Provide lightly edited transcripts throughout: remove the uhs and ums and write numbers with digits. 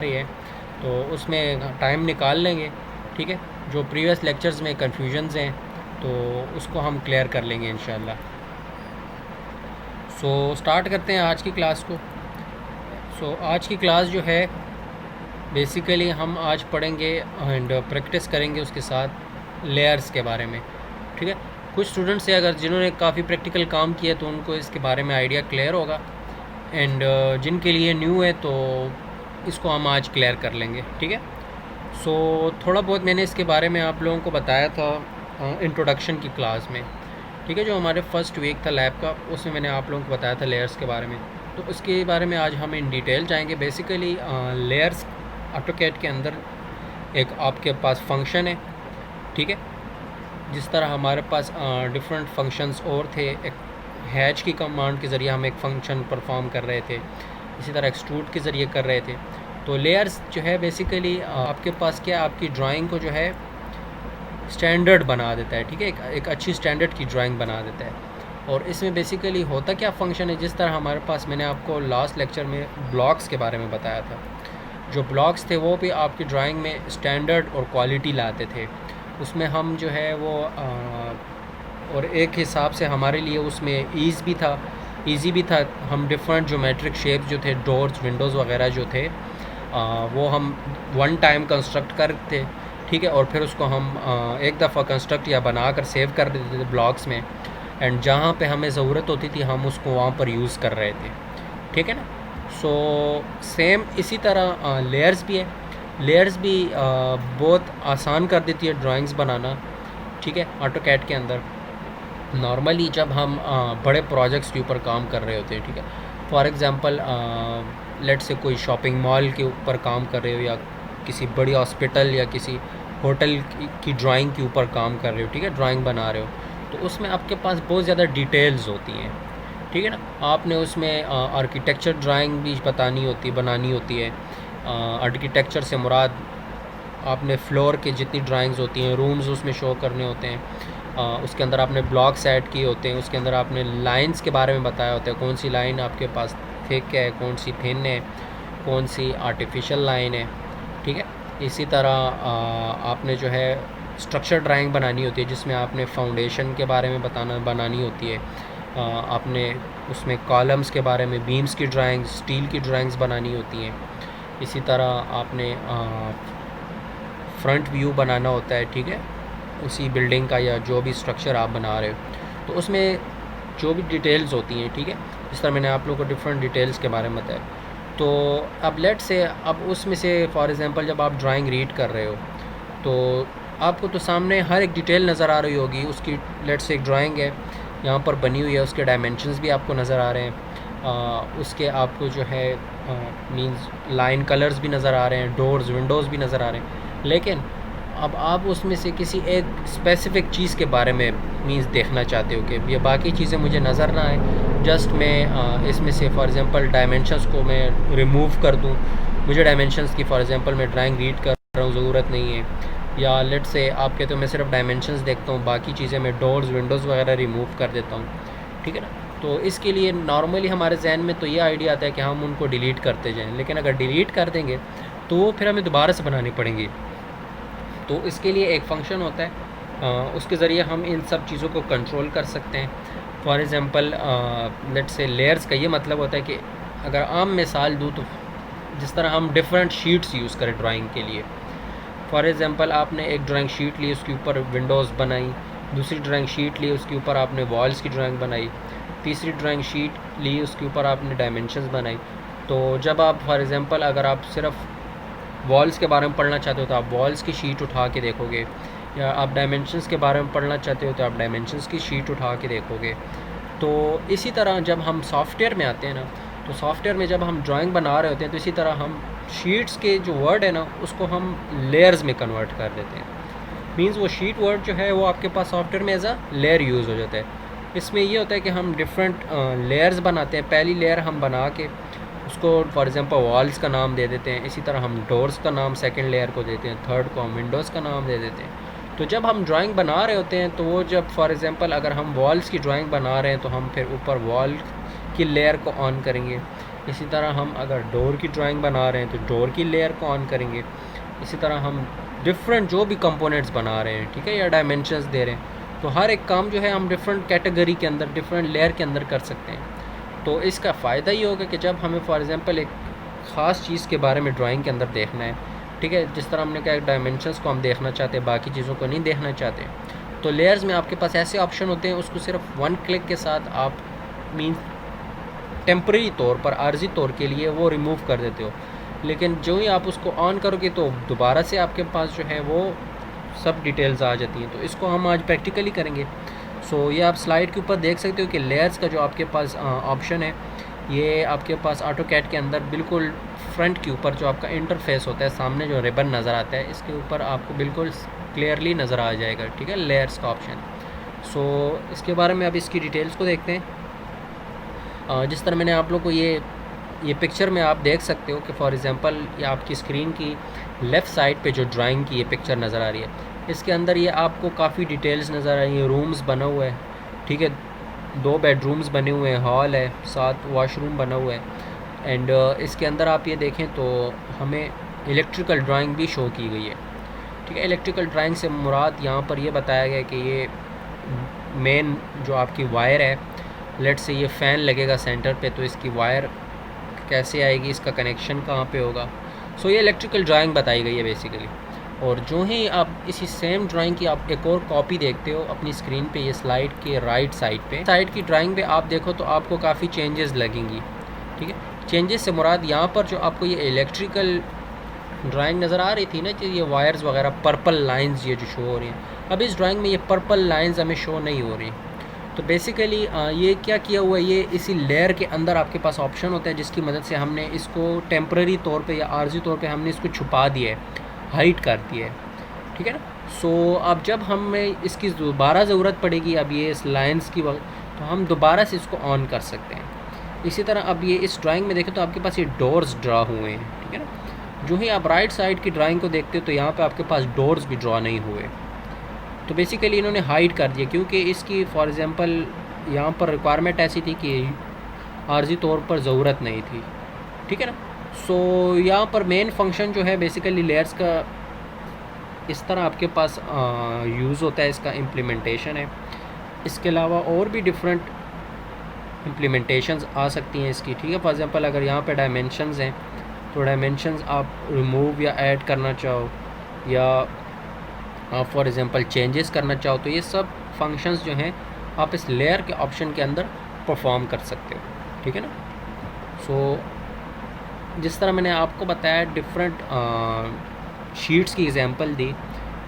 रही है तो उसमें टाइम निकाल लेंगे, ठीक है। जो प्रीवियस लेक्चर्स में कन्फ्यूजन्स हैं तो उसको हम क्लियर कर लेंगे इंशाल्लाह। सो स्टार्ट करते हैं आज की क्लास को। आज की क्लास जो है बेसिकली हम आज पढ़ेंगे एंड प्रैक्टिस करेंगे उसके साथ लेयर्स के बारे में, ठीक है। कुछ स्टूडेंट्स हैं अगर जिन्होंने काफ़ी प्रैक्टिकल काम किया तो उनको इसके बारे में आइडिया क्लियर होगा, एंड जिनके लिए न्यू है तो इसको हम आज क्लियर कर लेंगे, ठीक है। थोड़ा बहुत मैंने इसके बारे में आप लोगों को बताया था इंट्रोडक्शन की क्लास में, ठीक है। जो हमारे फर्स्ट वीक था लैब का, उसमें मैंने आप लोगों को बताया था लेयर्स के बारे में। तो उसके बारे में आज हम इन डिटेल जाएंगे। बेसिकली लेयर्स ऑटोकैड के अंदर एक आपके पास फंक्शन है, ठीक है। जिस तरह हमारे पास डिफरेंट फंक्शंस और थे, एक हैच की कमांड के ज़रिए हम एक फ़ंक्शन परफॉर्म कर रहे थे, इसी तरह एक्सट्रूड के ज़रिए कर रहे थे। तो लेयर्स जो है बेसिकली आपके पास क्या आपकी ड्राइंग को जो है स्टैंडर्ड बना देता है, ठीक है। एक अच्छी स्टैंडर्ड की ड्राइंग बना देता है। और इसमें बेसिकली होता क्या फंक्शन है, जिस तरह हमारे पास मैंने आपको लास्ट लेक्चर में ब्लॉक्स के बारे में बताया था, जो ब्लॉक्स थे वो भी आपकी ड्राइंग में स्टैंडर्ड और क्वालिटी लाते थे। उसमें हम जो है वो और एक हिसाब से हमारे लिए उसमें ईज़ी भी था। हम डिफरेंट ज्योमेट्रिक शेप्स जो थे, डोर्स विंडोज़ वगैरह जो थे, वो हम वन टाइम कंस्ट्रक्ट करते, ठीक है। और फिर उसको हम एक दफ़ा कंस्ट्रक्ट या बना कर सेव कर देते थे ब्लॉक्स में, एंड जहाँ पे हमें ज़रूरत होती थी हम उसको वहाँ पर यूज़ कर रहे थे, ठीक है ना। सेम इसी तरह लेयर्स भी है। लेयर्स भी बहुत आसान कर देती है ड्राइंग्स बनाना, ठीक है, ऑटोकैड के अंदर। नॉर्मली जब हम बड़े प्रोजेक्ट्स के ऊपर काम कर रहे होते हैं, ठीक है, फॉर एग्ज़ाम्पल लेट से कोई शॉपिंग मॉल के ऊपर काम कर रहे हो, या किसी बड़ी हॉस्पिटल या किसी होटल की ड्राइंग के ऊपर काम कर रहे हो, ठीक है, ड्राइंग बना रहे हो, तो उसमें आपके पास बहुत ज़्यादा डिटेल्स होती हैं, ठीक है ना। आपने उसमें आर्किटेक्चर ड्राइंग भी बनानी होती है। आर्किटेक्चर से मुराद आपने फ्लोर के जितनी ड्राइंग्स होती हैं, रूम्स उसमें शो करने होते हैं। उसके अंदर आपने ब्लॉक्स ऐड किए होते हैं, उसके अंदर आपने लाइंस के बारे में बताया होता है, कौन सी लाइन आपके पास थिक है, कौन सी थिन है, कौन सी आर्टिफिशियल लाइन है, ठीक है। इसी तरह आपने जो है स्ट्रक्चर ड्राइंग बनानी होती है, जिसमें आपने फाउंडेशन के बारे में बनानी होती है। आपने उसमें कॉलम्स के बारे में, बीम्स की ड्राइंग, स्टील की ड्राइंग्स बनानी होती हैं। इसी तरह आपने फ्रंट व्यू बनाना होता है, ठीक है, उसी बिल्डिंग का या जो भी स्ट्रक्चर आप बना रहे हो, तो उसमें जो भी डिटेल्स होती हैं, ठीक है। इस तरह मैंने आप लोगों को डिफरेंट डिटेल्स के बारे में बताया। तो अब लेट से अब उसमें से फॉर एग्ज़ाम्पल जब आप ड्राइंग रीड कर रहे हो तो आपको तो सामने हर एक डिटेल नज़र आ रही होगी उसकी। लेट से एक ड्राइंग है यहाँ पर बनी हुई है, उसके डायमेंशंस भी आपको नज़र आ रहे हैं, उसके आपको जो है मींस लाइन कलर्स भी नज़र आ रहे हैं, डोर्स विंडोज़ भी नज़र आ रहे हैं। लेकिन अब आप उसमें से किसी एक स्पेसिफ़िक चीज़ के बारे में मींस देखना चाहते हो कि ये बाकी चीज़ें मुझे नज़र ना आए, जस्ट मैं इसमें से फॉर एग्ज़ाम्पल डायमेंशंस को मैं रिमूव कर दूँ। मुझे डायमेंशंस की फॉर एग्ज़ाम्पल मैं ड्राइंग रीड कर रहा हूँ, ज़रूरत नहीं है, या लेट से आप कहते हो मैं सिर्फ डायमेंशंस देखता हूँ, बाकी चीज़ें मैं डोर्स विंडोज़ वगैरह रिमूव कर देता हूँ, ठीक है ना। तो इसके लिए नॉर्मली हमारे जहन में तो ये आइडिया आता है कि हम उनको डिलीट करते जाएँ, लेकिन अगर डिलीट कर देंगे तो वो फिर हमें दोबारा से बनानी पड़ेंगी। तो इसके लिए एक फ़ंक्शन होता है, उसके ज़रिए हम इन सब चीज़ों को कंट्रोल कर सकते हैं। फॉर एग्ज़ाम्पल लेट से लेयर्स का ये मतलब होता है कि अगर आम मिसाल दूँ तो जिस तरह हम डिफरेंट शीट्स यूज़ करें ड्राइंग के लिए। फॉर एग्ज़ाम्पल आपने एक ड्राइंग शीट ली, उसके ऊपर विंडोज़ बनाई, दूसरी ड्राइंग शीट ली, उसके ऊपर आपने वॉल्स की ड्राइंग बनाई, तीसरी ड्राइंग शीट ली, उसके ऊपर आपने डायमेंशंस बनाई। तो जब आप फॉर एग्ज़ाम्पल अगर आप सिर्फ वॉल्स के बारे में पढ़ना चाहते हो तो आप वॉल्स की शीट उठा के देखोगे, या आप डायमेंशंस के बारे में पढ़ना चाहते हो तो आप डायमेंशंस की शीट उठा के देखोगे। तो इसी तरह जब हम सॉफ्टवेयर में आते हैं ना, तो सॉफ्टवेयर में जब हम ड्राइंग बना रहे होते हैं तो इसी तरह हम शीट्स के जो वर्ड है ना उसको हम लेयर्स में कन्वर्ट कर देते हैं। मींस वो शीट वर्ड जो है वो आपके पास सॉफ्टवेयर में एज अ लेयर यूज़ हो जाता है। इसमें ये होता है कि हम डिफरेंट लेयर्स बनाते हैं। पहली लेयर हम बना के उसको फॉर एग्ज़ाम्पल वॉल्स का नाम दे देते हैं, इसी तरह हम डोर्स का नाम सेकंड लेयर को देते हैं, थर्ड को हम विंडोज़ का नाम दे देते हैं। तो जब हम ड्राइंग बना रहे होते हैं तो वो जब फॉर एग्ज़ाम्पल अगर हम वॉल्स की ड्राइंग बना रहे हैं तो हम फिर ऊपर वॉल की लेयर को ऑन करेंगे, इसी तरह हम अगर डोर की ड्राइंग बना रहे हैं तो डोर की लेयर को ऑन करेंगे। इसी तरह हम डिफरेंट जो भी कंपोनेंट्स बना रहे हैं, ठीक है, या डायमेंशंस दे रहे हैं, तो हर एक काम जो है हम डिफरेंट कैटेगरी के अंदर, डिफरेंट लेयर के अंदर कर सकते हैं। तो इसका फ़ायदा ये होगा कि जब हमें फॉर एग्ज़ाम्पल एक ख़ास चीज़ के बारे में ड्राइंग के अंदर देखना है, ठीक है, जिस तरह हमने कहा डायमेंशंस को हम देखना चाहते हैं, बाकी चीज़ों को नहीं देखना चाहते, तो लेयर्स में आपके पास ऐसे ऑप्शन होते हैं, उसको सिर्फ वन क्लिक के साथ आप मीन टेम्परेरी तौर पर, आर्जी तौर के लिए वो रिमूव कर देते हो। लेकिन जो ही आप उसको ऑन करोगे तो दोबारा से आपके पास जो है वो सब डिटेल्स आ जाती हैं। तो इसको हम आज प्रैक्टिकली करेंगे। सो ये आप स्लाइड के ऊपर देख सकते हो कि लेयर्स का जो आपके पास ऑप्शन है, ये आपके पास ऑटोकैड के अंदर बिल्कुल फ्रंट के ऊपर जो आपका इंटरफेस होता है, सामने जो रिबन नज़र आता है, इसके ऊपर आपको बिल्कुल क्लियरली नज़र आ जाएगा, ठीक है, लेयर्स का ऑप्शन। सो इसके बारे में अब इसकी डिटेल्स को देखते हैं। जिस तरह मैंने आप लोग को ये पिक्चर में आप देख सकते हो कि फॉर एग्ज़ाम्पल ये आपकी स्क्रीन की लेफ़्ट साइड पे जो ड्राइंग की ये पिक्चर नज़र आ रही है, इसके अंदर ये आपको काफ़ी डिटेल्स नज़र आ रही हैं। रूम्स बना हुआ है, ठीक है, 2 बेडरूम्स बने हुए हैं, हॉल है, 7 वॉशरूम बना हुआ है। एंड इसके अंदर आप ये देखें तो हमें इलेक्ट्रिकल ड्राइंग भी शो की गई है, ठीक है। इलेक्ट्रिकल ड्राइंग से मुराद यहाँ पर ये बताया गया कि ये मेन जो आपकी वायर है, लेट से ये फ़ैन लगेगा सेंटर पे, तो इसकी वायर कैसे आएगी, इसका कनेक्शन कहाँ पे होगा। सो ये इलेक्ट्रिकल ड्राइंग बताई गई है बेसिकली। और जो ही आप इसी सेम ड्राइंग की आप एक और कॉपी देखते हो अपनी स्क्रीन पे, ये स्लाइड के राइट साइड पे, साइड की ड्राइंग पे आप देखो तो आपको काफ़ी चेंजेस लगेंगी, ठीक है। चेंजेस से मुराद यहाँ पर जो आपको ये इलेक्ट्रिकल ड्राइंग नज़र आ रही थी ना, कि ये वायर्स वगैरह पर्पल लाइंस ये जो शो हो रही हैं, अब इस ड्राइंग में ये पर्पल लाइंस हमें शो नहीं हो रही। तो बेसिकली ये क्या किया हुआ है, ये इसी लेयर के अंदर आपके पास ऑप्शन होता है जिसकी मदद से हमने इसको टेम्परेरी तौर पे या आर्जी तौर पे हमने इसको छुपा दिया है, हाइड कर दिया है, ठीक है ना। सो अब जब हमें इसकी दोबारा ज़रूरत पड़ेगी, अब ये इस लाइंस की वक्त, तो हम दोबारा से इसको ऑन कर सकते हैं। इसी तरह अब ये इस ड्राइंग में देखें तो आपके पास ये डोर्स ड्रा हुए हैं, ठीक है ना। जो ही आप राइट साइड की ड्राइंग को देखते हो तो यहाँ पे आपके पास डोर्स भी ड्रा नहीं हुए। तो बेसिकली इन्होंने हाइड कर दिया, क्योंकि इसकी फॉर एग्ज़ाम्पल यहाँ पर रिक्वायरमेंट ऐसी थी कि आर्जी तौर पर ज़रूरत नहीं थी, ठीक है ना। सो यहाँ पर मेन फंक्शन जो है बेसिकली लेयर्स का इस तरह आपके पास यूज़ होता है, इसका इम्प्लीमेंटेशन है। इसके अलावा और भी डिफरेंट इम्प्लीमेंटेशंस आ सकती हैं इसकी, ठीक है। फॉर एग्ज़ाम्पल अगर यहाँ पे डायमेंशंस हैं तो डायमेंशंस आप रिमूव या ऐड करना चाहो, या आप फॉर एग्ज़ाम्पल चेंजेस करना चाहो, तो ये सब फंक्शंस जो हैं आप इस लेयर के ऑप्शन के अंदर परफॉर्म कर सकते हो, ठीक है ना। सो जिस तरह मैंने आपको बताया डिफरेंट शीट्स की एग्जांपल दी,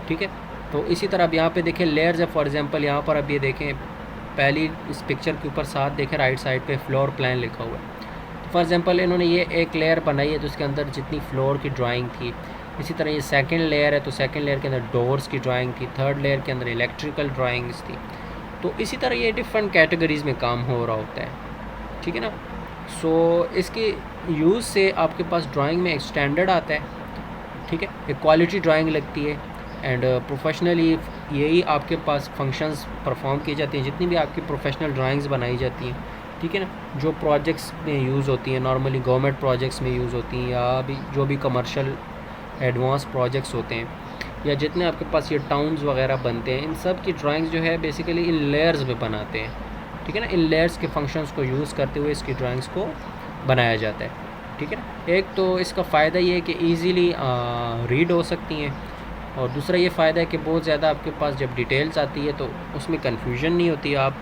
ठीक है। तो इसी तरह अब यहाँ पे देखें लेयर्स है, फॉर एग्ज़ाम्पल यहाँ पर अब ये देखें पहली इस पिक्चर के ऊपर साथ देखें राइट साइड पे फ्लोर प्लान लिखा हुआ है। तो फॉर एग्ज़ाम्पल इन्होंने ये एक लेयर बनाई है तो उसके अंदर जितनी फ्लोर की ड्राइंग थी, इसी तरह ये सेकंड लेयर है तो सेकंड लेयर के अंदर डोर्स की ड्राइंग थी, थर्ड लेयर के अंदर इलेक्ट्रिकल ड्राइंग्स थी। तो इसी तरह ये डिफरेंट कैटेगरीज़ में काम हो रहा होता है, ठीक है ना। सो इसके यूज़ से आपके पास ड्राइंग में एक स्टैंडर्ड आता है, ठीक है, एक क्वालिटी ड्राइंग लगती है। एंड प्रोफेशनली यही आपके पास फंक्शंस परफॉर्म की जाती हैं, जितनी भी आपकी प्रोफेशनल ड्राइंग्स बनाई जाती हैं, ठीक है ना, जो प्रोजेक्ट्स में यूज़ होती हैं, नॉर्मली गवर्नमेंट प्रोजेक्ट्स में यूज़ होती हैं, या भी जो भी कमर्शियल एडवांस प्रोजेक्ट्स होते हैं, या जितने आपके पास ये टाउन्स वगैरह बनते हैं, इन सब की ड्राइंग्स जो है बेसिकली इन लेयर्स में बनाते हैं, ठीक है ना। इन लेयर्स के फंक्शंस को यूज़ करते हुए इसकी ड्राइंग्स को बनाया जाता है, ठीक है ना। एक तो इसका फ़ायदा ये है कि ईज़िली रीड हो सकती हैं, और दूसरा ये फ़ायदा है कि बहुत ज़्यादा आपके पास जब डिटेल्स आती है तो उसमें कन्फ्यूजन नहीं होती, आप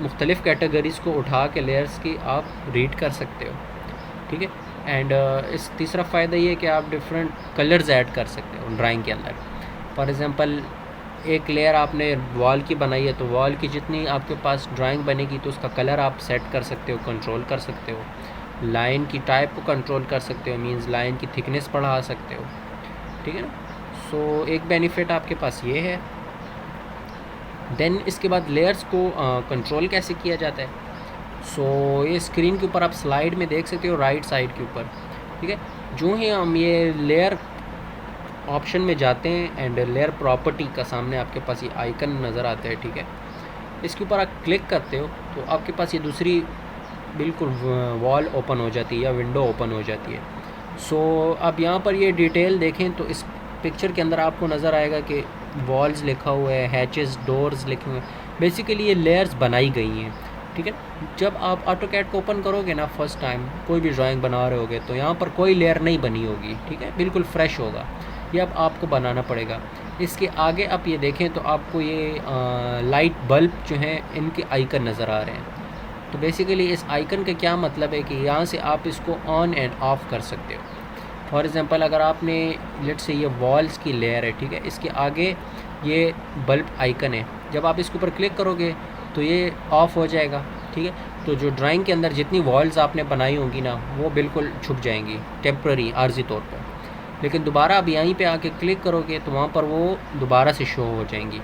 मुख्तलिफ़ कैटेगरीज़ को उठा के लेयर्स की आप रीड कर सकते हो, ठीक है। एंड इस तीसरा फ़ायदा ये है कि आप डिफरेंट कलर्स ऐड कर सकते हो ड्राइंग के अंदर। फॉर एग्ज़ाम्पल एक लेयर आपने वॉल की बनाई है तो वॉल की जितनी आपके पास ड्राइंग बनेगी तो उसका कलर आप सेट कर सकते हो, कंट्रोल कर सकते हो। लाइन की टाइप को कंट्रोल कर सकते हो, मींस लाइन की थिकनेस बढ़ा सकते हो, ठीक है ना। सो एक बेनिफिट आपके पास ये है। देन इसके बाद लेयर्स को कंट्रोल कैसे किया जाता है, सो ये स्क्रीन के ऊपर आप स्लाइड में देख सकते हो राइट साइड के ऊपर, ठीक है। जो ही हम ये लेयर ऑप्शन में जाते हैं एंड लेयर प्रॉपर्टी का सामने आपके पास ये आइकन नज़र आता है, ठीक है। इसके ऊपर आप क्लिक करते हो तो आपके पास ये दूसरी बिल्कुल वॉल ओपन हो जाती है या विंडो ओपन हो जाती है। सो अब यहाँ पर ये डिटेल देखें तो इस पिक्चर के अंदर आपको नज़र आएगा कि वॉल्स लिखा हुआ है, हैचेस, डोर्स लिखे हुए हैं। बेसिकली ये लेयर्स बनाई गई हैं, ठीक है। जब आप ऑटोकैड को ओपन करोगे ना फर्स्ट टाइम, कोई भी ड्राइंग बना रहे होगे, तो यहाँ पर कोई लेयर नहीं बनी होगी, ठीक है, बिल्कुल फ्रेश होगा। ये अब आपको बनाना पड़ेगा। इसके आगे आप ये देखें तो आपको ये लाइट बल्ब जो हैं इनके आइकन नज़र आ रहे हैं। तो बेसिकली इस आइकन का क्या मतलब है कि यहाँ से आप इसको ऑन एंड ऑफ़ कर सकते हो। फॉर एग्ज़ाम्पल अगर आपने लेट से ये वॉल्स की लेयर है, ठीक है, इसके आगे ये बल्ब आइकन है, जब आप इसके ऊपर क्लिक करोगे तो ये ऑफ़ हो जाएगा, ठीक है। तो जो ड्राइंग के अंदर जितनी वॉल्स आपने बनाई होंगी ना वो बिल्कुल छुप जाएंगी टेम्प्ररी आर्जी तौर पर। लेकिन दोबारा अब यहीं पे आके क्लिक करोगे तो वहाँ पर वो दोबारा से शो हो जाएंगी,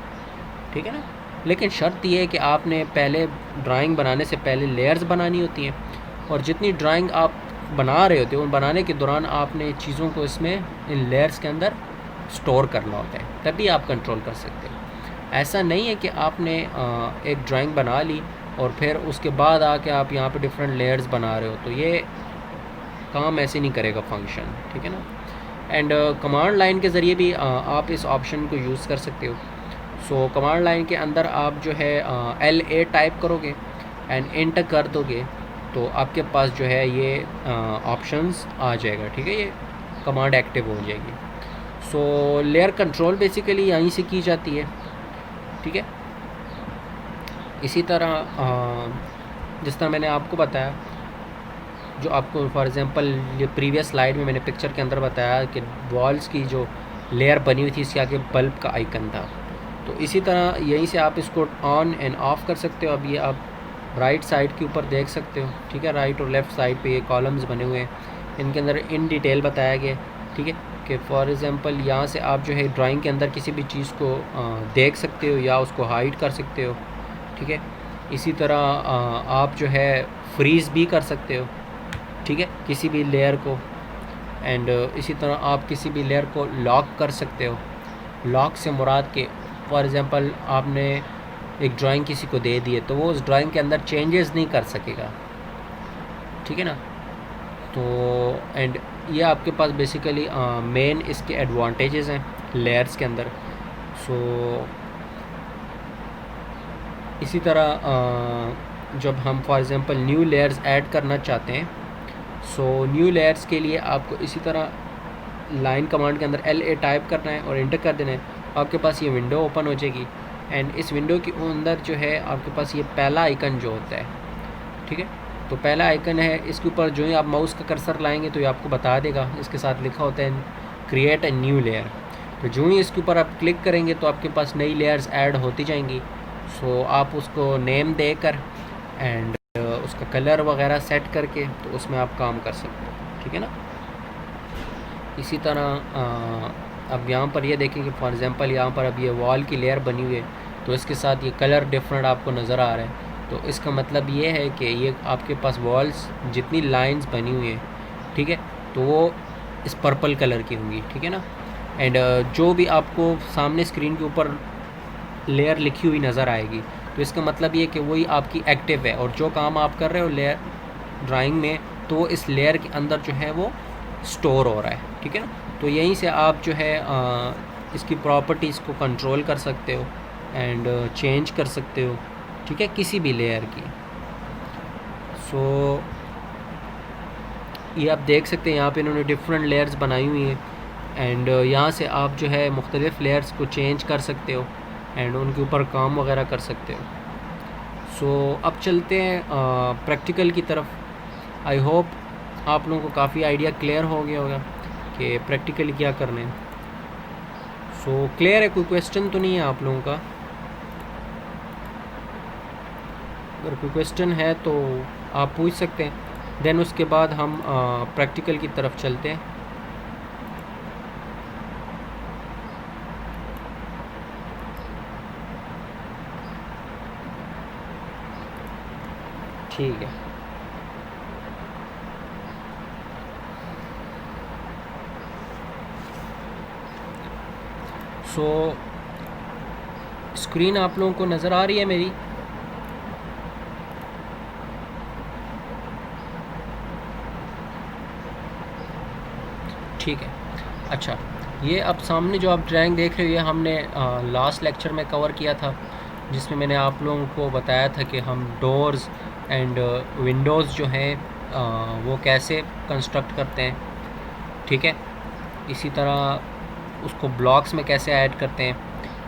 ठीक है ना। लेकिन शर्त ये है कि आपने पहले ड्राइंग बनाने से पहले लेयर्स बनानी होती हैं, और जितनी ड्राइंग आप बना रहे होते हो उन बनाने के दौरान आपने चीज़ों को इसमें इन लेयर्स के अंदर स्टोर करना होता है, तभी आप कंट्रोल कर सकते हो। ऐसा नहीं है कि आपने एक ड्राइंग बना ली और फिर उसके बाद आके आप यहाँ पे डिफरेंट लेयर्स बना रहे हो, तो ये काम ऐसे नहीं करेगा फंक्शन, ठीक है ना। एंड कमांड लाइन के ज़रिए भी आप इस ऑप्शन को यूज़ कर सकते हो। सो कमांड लाइन के अंदर आप जो है LA टाइप करोगे एंड एंटर कर दोगे तो आपके पास जो है ये ऑप्शंस आ जाएगा, ठीक है, ये कमांड एक्टिव हो जाएगी। सो लेयर कंट्रोल बेसिकली यहीं से की जाती है, ठीक है। इसी तरह जिस तरह मैंने आपको बताया, जो आपको फॉर एग्ज़ाम्पल ये प्रीवियस स्लाइड में मैंने पिक्चर के अंदर बताया कि वॉल्स की जो लेयर बनी हुई थी इसके आगे बल्ब का आइकन था, तो इसी तरह यहीं से आप इसको ऑन एंड ऑफ़ कर सकते हो। अब ये आप राइट साइड के ऊपर देख सकते हो, ठीक है, राइट और लेफ़्ट साइड पे ये कॉलम्स बने हुए हैं, इनके अंदर इन डिटेल बताया गया, ठीक है, कि फॉर एग्ज़ाम्पल यहाँ से आप जो है ड्राइंग के अंदर किसी भी चीज़ को देख सकते हो या उसको हाइड कर सकते हो, ठीक है। इसी तरह आप जो है फ्रीज़ भी कर सकते हो, ठीक है, किसी भी लेयर को। एंड इसी तरह आप किसी भी लेयर को लॉक कर सकते हो। लॉक से मुराद के फॉर एग्ज़ाम्पल आपने एक ड्राइंग किसी को दे दी है तो वो उस ड्राइंग के अंदर चेंजेस नहीं कर सकेगा, ठीक है ना। तो एंड ये आपके पास बेसिकली मेन इसके एडवांटेजेस हैं लेयर्स के अंदर। सो इसी तरह जब हम for example new layers add करना चाहते हैं, सो न्यू लेयर्स के लिए आपको इसी तरह लाइन कमांड के अंदर LA टाइप करना है और इंटर कर देना है। आपके पास ये विंडो ओपन हो जाएगी एंड इस विंडो के अंदर जो है आपके पास ये पहला आइकन जो होता है, ठीक है, तो पहला आइकन है, इसके ऊपर जो ही आप माउस का कर्सर लाएंगे तो ये आपको बता देगा, इसके साथ लिखा होता है क्रिएट ए न्यू लेयर। तो जो ही इसके ऊपर आप क्लिक करेंगे तो आपके पास नई लेयर्स ऐड होती जाएंगी। सो आप उसको नेम देकर एंड उसका कलर वगैरह सेट करके तो उसमें आप काम कर सकते हो, ठीक है ना। इसी तरह अब यहाँ पर ये देखें कि फॉर एग्ज़ाम्पल यहाँ पर अब ये वॉल की लेयर बनी हुई है तो इसके साथ ये कलर डिफरेंट आपको नज़र आ रहा है। तो इसका मतलब ये है कि ये आपके पास वॉल्स जितनी लाइंस बनी हुई हैं, ठीक है, तो वो इस पर्पल कलर की होंगी, ठीक है ना। एंड जो भी आपको सामने स्क्रीन के ऊपर लेयर लिखी हुई नज़र आएगी तो इसका मतलब ये कि वही आपकी एक्टिव है और जो काम आप कर रहे हो लेयर ड्राइंग में तो वो इस लेयर के अंदर जो है वो स्टोर हो रहा है, ठीक है ना। तो यहीं से आप जो है इसकी प्रॉपर्टीज़ को कंट्रोल कर सकते हो एंड चेंज कर सकते हो, ठीक है, किसी भी लेयर की। सो ये आप देख सकते हैं यहाँ पे इन्होंने डिफरेंट लेयर्स बनाई हुई हैं एंड यहाँ से आप जो है मुख्तलिफ़ लेयर्स को चेंज कर सकते हो एंड उनके ऊपर काम वगैरह कर सकते हो। सो अब चलते हैं प्रैक्टिकल की तरफ। आई होप आप लोगों को काफ़ी आइडिया क्लियर हो गया होगा कि प्रैक्टिकली क्या करना है। सो क्लियर है, कोई क्वेश्चन तो नहीं है आप लोगों का? अगर कोई क्वेश्चन है तो आप पूछ सकते हैं, देन उसके बाद हम प्रैक्टिकल की तरफ चलते हैं। ठीक है। सो स्क्रीन आप लोगों को नज़र आ रही है मेरी? अच्छा, ये अब सामने जो आप ड्राइंग देख रहे हो ये हमने लास्ट लेक्चर में कवर किया था, जिसमें मैंने आप लोगों को बताया था कि हम डोर्स एंड विंडोज़ जो हैं वो कैसे कंस्ट्रक्ट करते हैं, ठीक है। इसी तरह उसको ब्लॉक्स में कैसे ऐड करते हैं,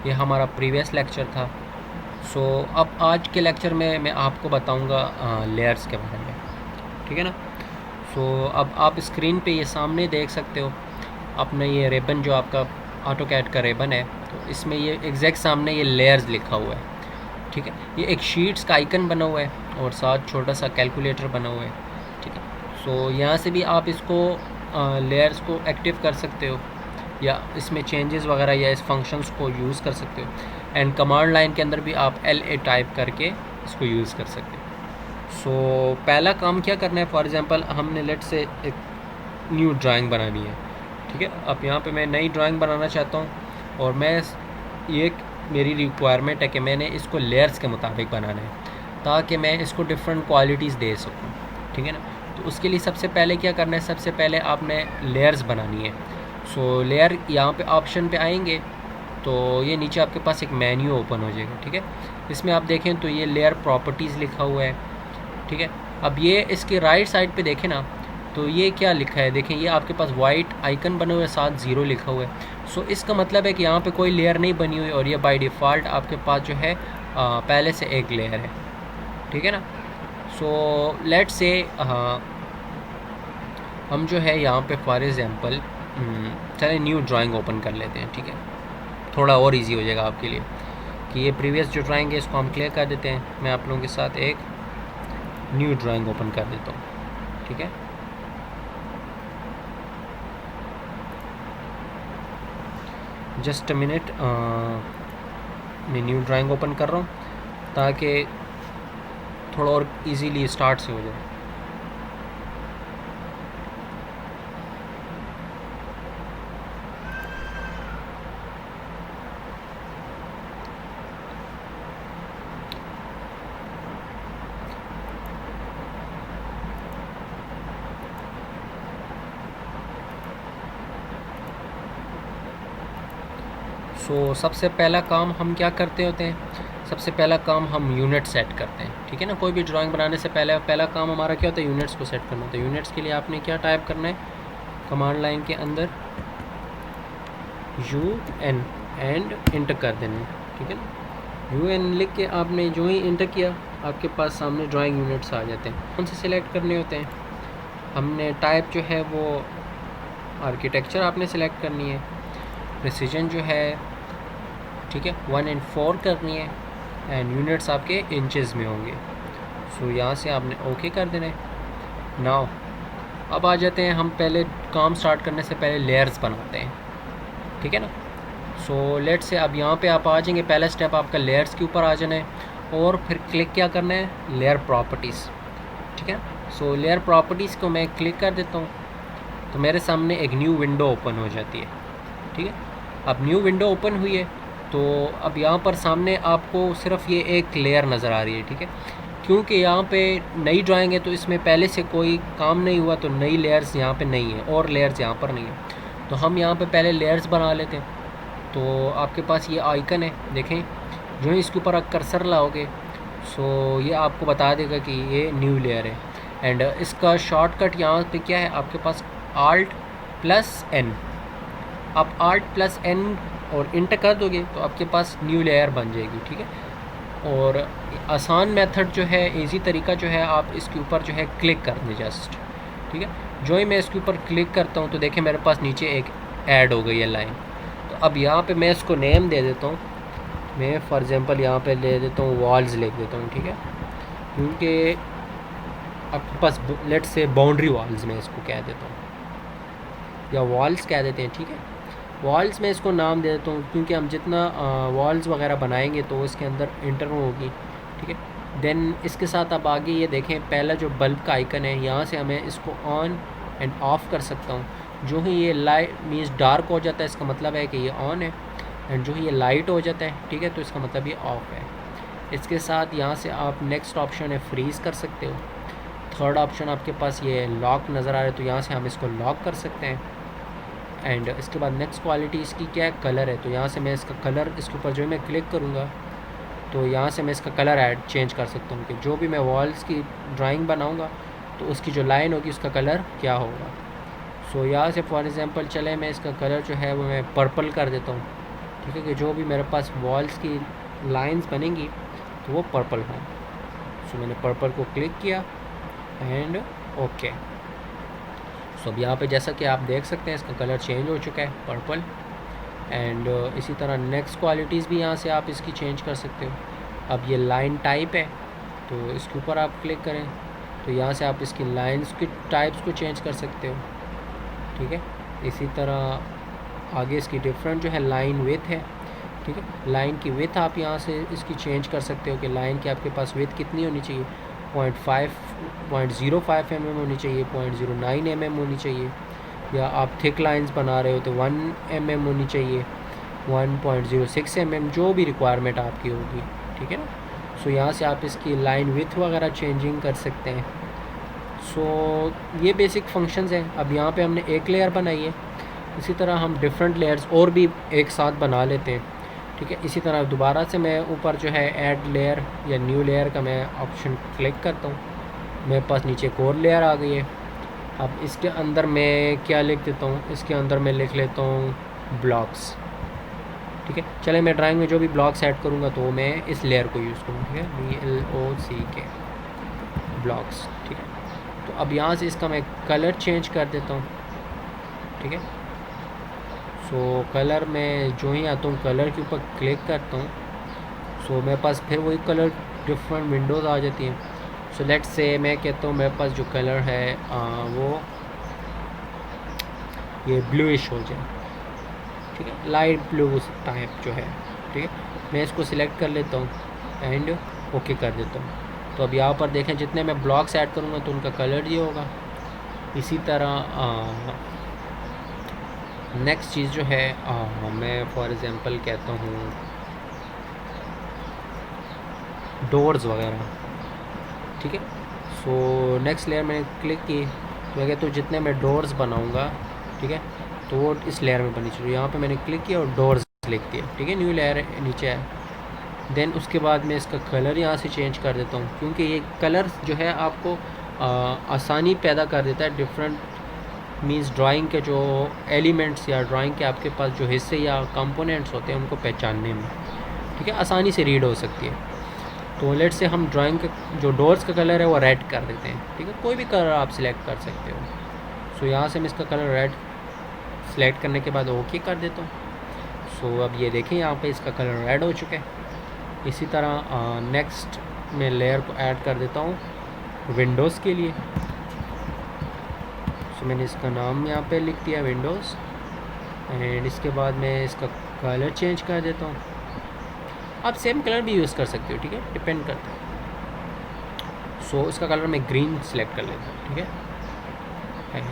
ये हमारा प्रीवियस लेक्चर था। सो अब आज के लेक्चर में मैं आपको बताऊंगा लेयर्स के बारे में, ठीक है ना। सो अब आप स्क्रीन पे ये सामने देख सकते हो अपने ये रिबन जो आपका ऑटोकैड का रिबन है, तो इसमें ये एग्जैक्ट सामने ये लेयर्स लिखा हुआ है, ठीक है। ये एक शीट्स का आइकन बना हुआ है और साथ छोटा सा कैलकुलेटर बना हुआ है, ठीक है। सो यहाँ से भी आप इसको लेयर्स को एक्टिव कर सकते हो या इसमें चेंजेस वगैरह या इस फंक्शंस को यूज़ कर सकते हो। एंड कमांड लाइन के अंदर भी आप LA टाइप करके इसको यूज़ कर सकते हो। सो पहला काम क्या करना है, फॉर एग्ज़ाम्पल हमने लेट से एक न्यू ड्राइंग बनानी है, ठीक है। अब यहाँ पे मैं नई ड्राइंग बनाना चाहता हूँ और मैं ये मेरी रिक्वायरमेंट है कि मैंने इसको लेयर्स के मुताबिक बनाना है ताकि मैं इसको डिफरेंट क्वालिटीज़ दे सकूँ, ठीक है ना। तो उसके लिए सबसे पहले क्या करना है, सबसे पहले आपने लेयर्स बनानी है। सो लेयर यहाँ पे ऑप्शन पे आएंगे तो ये नीचे आपके पास एक मेन्यू ओपन हो जाएगा, ठीक है। इसमें आप देखें तो ये लेयर प्रॉपर्टीज़ लिखा हुआ है, ठीक है। अब ये इसके राइट साइड पे देखें ना, तो ये क्या लिखा है, देखें ये आपके पास वाइट आइकन बने हुए साथ 0 लिखा हुआ है। सो इसका मतलब है कि यहाँ पे कोई लेयर नहीं बनी हुई और ये बाय डिफ़ॉल्ट आपके पास जो है पहले से एक लेयर है, ठीक है ना। सो लेट्स से हम जो है यहाँ पे फॉर एग्ज़ाम्पल चलिए न्यू ड्राइंग ओपन कर लेते हैं, ठीक है। थोड़ा और इजी हो जाएगा आपके लिए कि ये प्रीवियस जो ड्राइंग है इसको हम क्लियर कर देते हैं। मैं आप लोगों के साथ एक न्यू ड्राइंग ओपन कर देता हूँ, ठीक है। जस्ट अ मिनट, मैं न्यू ड्राइंग ओपन कर रहा हूँ ताकि थोड़ा और इजीली स्टार्ट से हो जाए। सो सबसे पहला काम हम क्या करते होते हैं, सबसे पहला काम हम यूनिट सेट करते हैं, ठीक है ना। कोई भी ड्राइंग बनाने से पहले पहला काम हमारा क्या होता है, यूनिट्स को सेट करना होता है। यूनिट्स के लिए आपने क्या टाइप करना है, कमांड लाइन के अंदर UN एंड इंटर कर देना है, ठीक है ना। UN लिख के आपने जो ही इंटर किया आपके पास सामने ड्राइंग यूनिट्स आ जाते हैं। कौन से सिलेक्ट करने होते हैं, हमने टाइप जो है वो आर्किटेक्चर आपने सेलेक्ट करनी है, प्रिसीजन जो है, ठीक है, 1 and 4 करनी है एंड यूनिट्स आपके इंचेस में होंगे। सो यहाँ से आपने ओके कर देना है। नाउ अब आ जाते हैं, हम पहले काम स्टार्ट करने से पहले लेयर्स बनाते हैं, ठीक है ना। सो लेट से अब यहाँ पे आप आ जाएंगे, पहला स्टेप आपका लेयर्स के ऊपर आ जाना है और फिर क्लिक क्या करना है, लेयर प्रॉपर्टीज़, ठीक है। सो लेयर प्रॉपर्टीज़ को मैं क्लिक कर देता हूँ तो मेरे सामने एक न्यू विंडो ओपन हो जाती है, ठीक है। अब न्यू विंडो ओपन हुई है तो अब यहाँ पर सामने आपको सिर्फ ये एक लेयर नज़र आ रही है, ठीक है। क्योंकि यहाँ पे नई ड्राइंग है तो इसमें पहले से कोई काम नहीं हुआ तो नई लेयर्स यहाँ पे नहीं है और लेयर्स यहाँ पर नहीं है। तो हम यहाँ पे पहले लेयर्स बना लेते हैं। तो आपके पास ये आइकन है, देखें, जो ही इसके ऊपर आप कर्सर लाओगे सो ये आपको बता देगा कि ये न्यू लेयर है। एंड इसका शॉर्टकट यहाँ पे क्या है, आपके पास Alt+N, आप Alt+N और इंटर कर दोगे तो आपके पास न्यू लेयर बन जाएगी, ठीक है। और आसान मेथड जो है, इजी तरीका जो है, आप इसके ऊपर जो है क्लिक कर दें जस्ट, ठीक है। जो ही मैं इसके ऊपर क्लिक करता हूँ तो देखें मेरे पास नीचे एक ऐड हो गई है लाइन। तो अब यहाँ पे मैं इसको नेम दे देता हूँ, मैं फॉर एग्ज़ाम्पल यहाँ पे ले देता हूँ वॉल्स लिख देता हूँ, ठीक है। क्योंकि आपके पास लेट से बाउंड्री वॉल्स में इसको कह देता हूँ या वॉल्स कह देते हैं, ठीक है। वॉल्स में इसको नाम दे देता हूँ क्योंकि हम जितना वॉल्स वगैरह बनाएंगे तो इसके अंदर इंटर होगी, ठीक है। देन इसके साथ अब आगे ये देखें, पहला जो बल्ब का आइकन है यहाँ से हमें इसको ऑन एंड ऑफ़ कर सकता हूँ। जो ही ये लाइट मीन्स डार्क हो जाता है इसका मतलब है कि ये ऑन है, एंड जो ही ये लाइट हो जाता है, ठीक है, तो इसका मतलब ये ऑफ़ है। इसके साथ यहाँ से आप नेक्स्ट ऑप्शन है फ्रीज़ कर सकते हो। थर्ड ऑप्शन आपके पास ये लॉक नज़र आ रहा है तो यहाँ से हम इसको लॉक कर सकते हैं। एंड इसके बाद नेक्स्ट क्वालिटी इसकी क्या है, कलर है। तो यहाँ से मैं इसका कलर, इसके ऊपर जो है मैं क्लिक करूँगा तो यहाँ से मैं इसका कलर चेंज कर सकता हूँ कि जो भी मैं वॉल्स की ड्राइंग बनाऊँगा तो उसकी जो लाइन होगी उसका कलर क्या होगा। सो यहाँ से फॉर एग्ज़ाम्पल चले मैं इसका कलर जो है वो मैं पर्पल कर देता हूँ, ठीक है, कि जो भी मेरे पास वॉल्स की लाइंस बनेंगी तो वो पर्पल हों। सो मैंने पर्पल को क्लिक किया एंड ओके। सो अब यहाँ पे जैसा कि आप देख सकते हैं इसका कलर चेंज हो चुका है पर्पल। एंड इसी तरह नेक्स्ट क्वालिटीज़ भी यहाँ से आप इसकी चेंज कर सकते हो। अब ये लाइन टाइप है तो इसके ऊपर आप क्लिक करें तो यहाँ से आप इसकी लाइंस की टाइप्स को चेंज कर सकते हो, ठीक है। इसी तरह आगे इसकी डिफरेंट जो है लाइन विथ है, ठीक है। लाइन की विथ आप यहाँ से इसकी चेंज कर सकते हो कि लाइन की आपके पास विथ कितनी होनी चाहिए, 0.05 mm होनी चाहिए, 0.09 mm होनी चाहिए, या आप थिक लाइंस बना रहे हो तो 1 mm होनी चाहिए, 1.06 mm, जो भी रिक्वायरमेंट आपकी होगी, ठीक है ना। सो यहाँ से आप इसकी लाइन विथ वगैरह चेंजिंग कर सकते हैं। सो ये बेसिक फंक्शंस हैं। अब यहाँ पे हमने एक लेयर बनाई है, इसी तरह हम डिफरेंट लेयर्स और भी एक साथ बना लेते हैं, ठीक है। इसी तरह दोबारा से मैं ऊपर जो है ऐड लेयर या न्यू लेयर का मैं ऑप्शन क्लिक करता हूँ, मेरे पास नीचे एक और लेयर आ गई है। अब इसके अंदर मैं क्या लिख देता हूँ, इसके अंदर मैं लिख लेता हूँ ब्लॉक्स, ठीक है। चले मैं ड्राइंग में जो भी ब्लॉक्स ऐड करूँगा तो मैं इस लेयर को यूज़ करूँ, ठीक है, BLOCK ब्लॉक्स, ठीक है। तो अब यहाँ से इसका मैं कलर चेंज कर देता हूँ, ठीक है। सो कलर में जो ही आता हूँ कलर के ऊपर क्लिक करता हूँ, सो मेरे पास फिर वही कलर डिफरेंट विंडोज़ आ जाती हैं। सो लेट्स से मैं कहता हूँ मेरे पास जो कलर है वो ये ब्लूइश हो जाए, ठीक है, लाइट ब्लू टाइप जो है, ठीक है। मैं इसको सिलेक्ट कर लेता हूँ एंड ओके कर देता हूँ। तो अब यहाँ पर देखें जितने मैं ब्लॉक्स ऐड करूँगा तो उनका कलर ये होगा। इसी तरह नेक्स्ट चीज़ जो है मैं फॉर एग्ज़ाम्पल कहता हूँ डोर्स वगैरह, ठीक है। सो नेक्स्ट लेयर मैंने क्लिक की तो मैं कहता हूँ जितने मैं डोर्स बनाऊँगा, ठीक है, तो वो इस लेयर में बनी चाहिए। यहाँ पे मैंने क्लिक किया और डोर्स लिख दिया, ठीक है, न्यू लेयर नीचे है। देन उसके बाद मैं इसका कलर यहाँ से चेंज कर देता हूँ, क्योंकि ये कलर जो है आपको आसानी पैदा कर देता है। डिफरेंट मींस ड्राइंग के जो एलिमेंट्स या ड्राइंग के आपके पास जो हिस्से या कंपोनेंट्स होते हैं उनको पहचानने में, ठीक है, आसानी से रीड हो सकती है। तो लेट से हम ड्राइंग के जो डोर्स का कलर है वो रेड कर देते हैं, ठीक है, कोई भी कलर आप सिलेक्ट कर सकते हो। सो यहाँ से मैं इसका कलर रेड सिलेक्ट करने के बाद ओके कर देता हूँ। सो अब ये देखें यहाँ पे इसका कलर रेड हो चुका है। इसी तरह नेक्स्ट मैं लेयर को ऐड कर देता हूँ विंडोज़ के लिए। सो मैंने इसका नाम यहाँ पे लिख दिया विंडोज़ एंड इसके बाद मैं इसका कलर चेंज कर देता हूँ। आप सेम कलर भी यूज़ कर सकते हो, ठीक है, डिपेंड करता है। सो इसका कलर मैं ग्रीन सेलेक्ट कर लेता हूँ, ठीक है,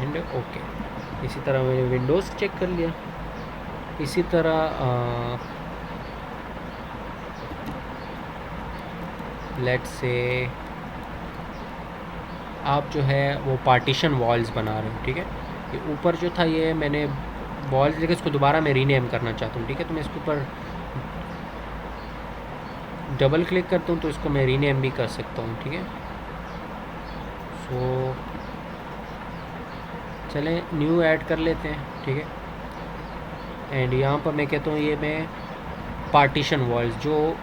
एंड ओके। इसी तरह मैंने विंडोज़ चेक कर लिया। इसी तरह लेट्स से आप जो है वो पार्टीशन वॉल्स बना रहे हो, ठीक है। ये ऊपर जो था ये मैंने वॉल्स लेके इसको दोबारा मैं रीनेम करना चाहता हूँ, ठीक है। तो मैं इसके ऊपर डबल क्लिक करता हूँ तो इसको मैं रीनेम भी कर सकता हूँ, ठीक है। सो चलें न्यू ऐड कर लेते हैं, ठीक है। एंड यहाँ पर मैं कहता हूँ ये मैं पार्टीशन वॉल्स, जो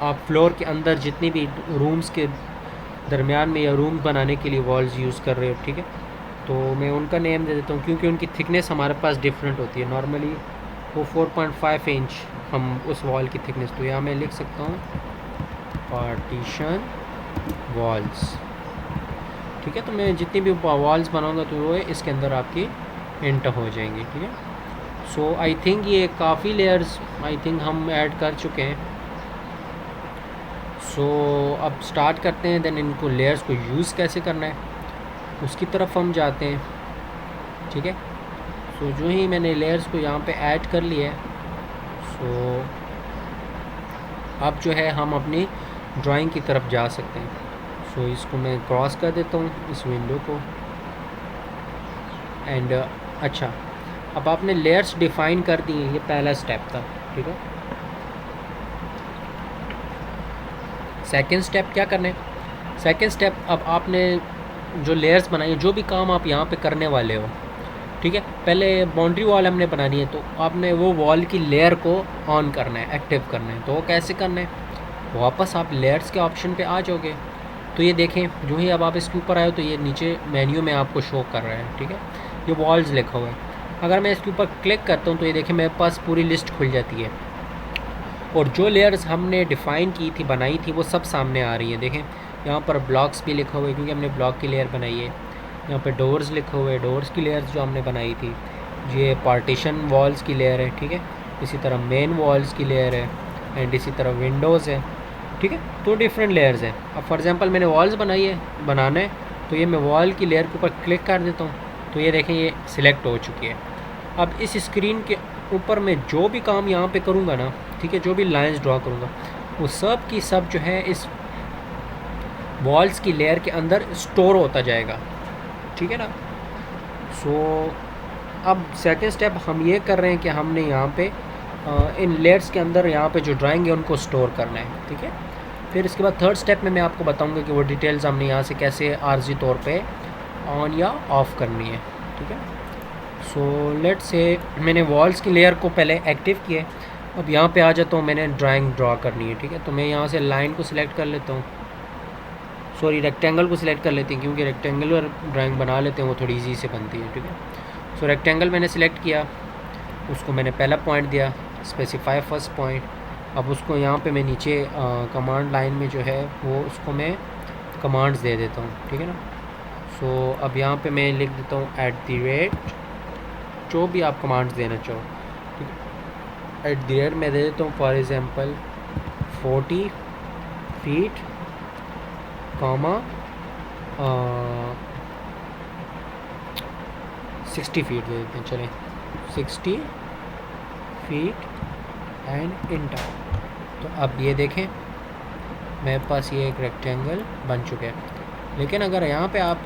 आप फ्लोर के अंदर जितनी भी रूम्स के दरमियान में या रूम बनाने के लिए वॉल्स यूज़ कर रहे हो, ठीक है, तो मैं उनका नेम दे देता हूँ, क्योंकि उनकी थिकनेस हमारे पास डिफरेंट होती है। नॉर्मली वो 4.5 इंच हम उस वॉल की थिकनेस, तो यहाँ मैं लिख सकता हूँ पार्टीशन वॉल्स, ठीक है। तो मैं जितनी भी वॉल्स बनाऊँगा तो वो इसके अंदर आपकी एंटर हो जाएंगी, ठीक है। सो आई थिंक ये काफ़ी लेयर्स आई थिंक हम ऐड कर चुके हैं। सो अब स्टार्ट करते हैं, देन इनको लेयर्स को यूज़ कैसे करना है उसकी तरफ हम जाते हैं, ठीक है। सो जो ही मैंने लेयर्स को यहाँ पे ऐड कर लिया है, सो अब जो है हम अपनी ड्राइंग की तरफ जा सकते हैं। सो इसको मैं क्रॉस कर देता हूँ इस विंडो को एंड अच्छा अब आपने लेयर्स डिफ़ाइन कर दी हैं, ये पहला स्टेप था, ठीक है। सेकंड स्टेप क्या करना है? सेकंड स्टेप, अब आपने जो लेयर्स बनाई, जो भी काम आप यहाँ पे करने वाले हो, ठीक है, पहले बाउंड्री वॉल हमने बनानी है, तो आपने वो वॉल की लेयर को ऑन करना है, एक्टिव करना है। तो वो कैसे करना है? वापस आप लेयर्स के ऑप्शन पे आ जाओगे, तो ये देखें, जो ही अब आप इसके ऊपर आए हो तो ये नीचे मेन्यू में आपको शो कर रहा है, ठीक है, ये वॉल्स लिखा हुआ है। अगर मैं इसके ऊपर क्लिक करता हूँ तो ये देखें मेरे पास पूरी लिस्ट खुल जाती है, और जो लेयर्स हमने डिफ़ाइन की थी, बनाई थी, वो सब सामने आ रही है। देखें यहाँ पर ब्लॉक्स भी लिखा हुआ है, क्योंकि हमने ब्लॉक की लेयर बनाई है। यहाँ पे डोर्स लिखा हुआ है, डोर्स की लेयर्स जो हमने बनाई थी। ये पार्टीशन वॉल्स की लेयर है, ठीक है। इसी तरह मेन वॉल्स की लेयर है, एंड इसी तरह विंडोज़ है, ठीक है। तो डिफरेंट लेयर्स हैं। अब फॉर एग्जांपल मैंने वॉल्स बनाई है, बनाना है, तो ये मैं वॉल की लेयर के ऊपर क्लिक कर देता हूँ, तो ये देखें ये सिलेक्ट हो चुकी है। अब इस स्क्रीन के ऊपर मैं जो भी काम यहाँ पे करूँगा ना, ठीक है, जो भी लाइंस ड्रॉ करूँगा, वो सब की सब जो है इस वॉल्स की लेयर के अंदर स्टोर होता जाएगा, ठीक है ना। सो अब सेकंड स्टेप हम ये कर रहे हैं कि हमने यहाँ पे इन लेयर्स के अंदर यहाँ पे जो ड्राइंग है उनको स्टोर करना है, ठीक है। फिर इसके बाद थर्ड स्टेप में मैं आपको बताऊँगा कि वो डिटेल्स हमने यहाँ से कैसे आर्जी तौर पे ऑन या ऑफ़ करनी है, ठीक है। सो लेट्स से मैंने वॉल्स की लेयर को पहले एक्टिव किया है। अब यहाँ पे आ जाता हूँ, मैंने ड्राइंग ड्रॉ करनी है, ठीक है। तो मैं यहाँ से लाइन को सिलेक्ट कर लेता हूँ, सॉरी रेक्टेंगल को सिलेक्ट कर लेते हैं, क्योंकि रेक्टेंगुलर ड्राइंग बना लेते हैं, वो थोड़ी ईजी से बनती है, ठीक है। सो रेक्टेंगल मैंने सिलेक्ट किया, उसको मैंने पहला पॉइंट दिया, स्पेसिफाई फर्स्ट पॉइंट। अब उसको यहाँ पे मैं नीचे कमांड लाइन में जो है वो उसको मैं कमांड्स दे देता हूँ, ठीक है ना। सो अब यहाँ पे मैं लिख देता हूँ @ जो भी आप कमांड्स देना चाहो, ठीक है। @ मैं दे देता हूँ for example 40 feet, comma 60 feet दे देते हैं, चलें 60 फीट एंड इंटर। तो अब ये देखें मेरे पास ये एक रेक्टेंगल बन चुका है। लेकिन अगर यहाँ पे आप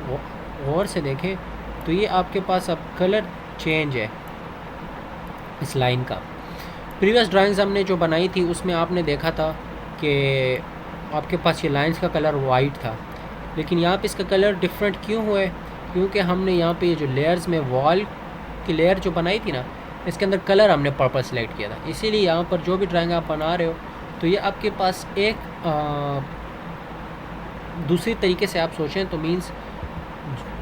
गौर से देखें तो ये आपके पास अब कलर चेंज है इस लाइन का। प्रीवियस ड्राइंग्स हमने जो बनाई थी उसमें आपने देखा था कि आपके पास ये लाइंस का कलर वाइट था, लेकिन यहाँ पे इसका कलर डिफरेंट क्यों हुआ है? क्योंकि हमने यहाँ पे ये जो लेयर्स में वॉल की लेयर जो बनाई थी ना, इसके अंदर कलर हमने पर्पल सेलेक्ट किया था। इसीलिए यहाँ पर जो भी ड्राइंग आप बना रहे हो तो ये आपके पास एक दूसरी तरीके से आप सोचें तो मीन्स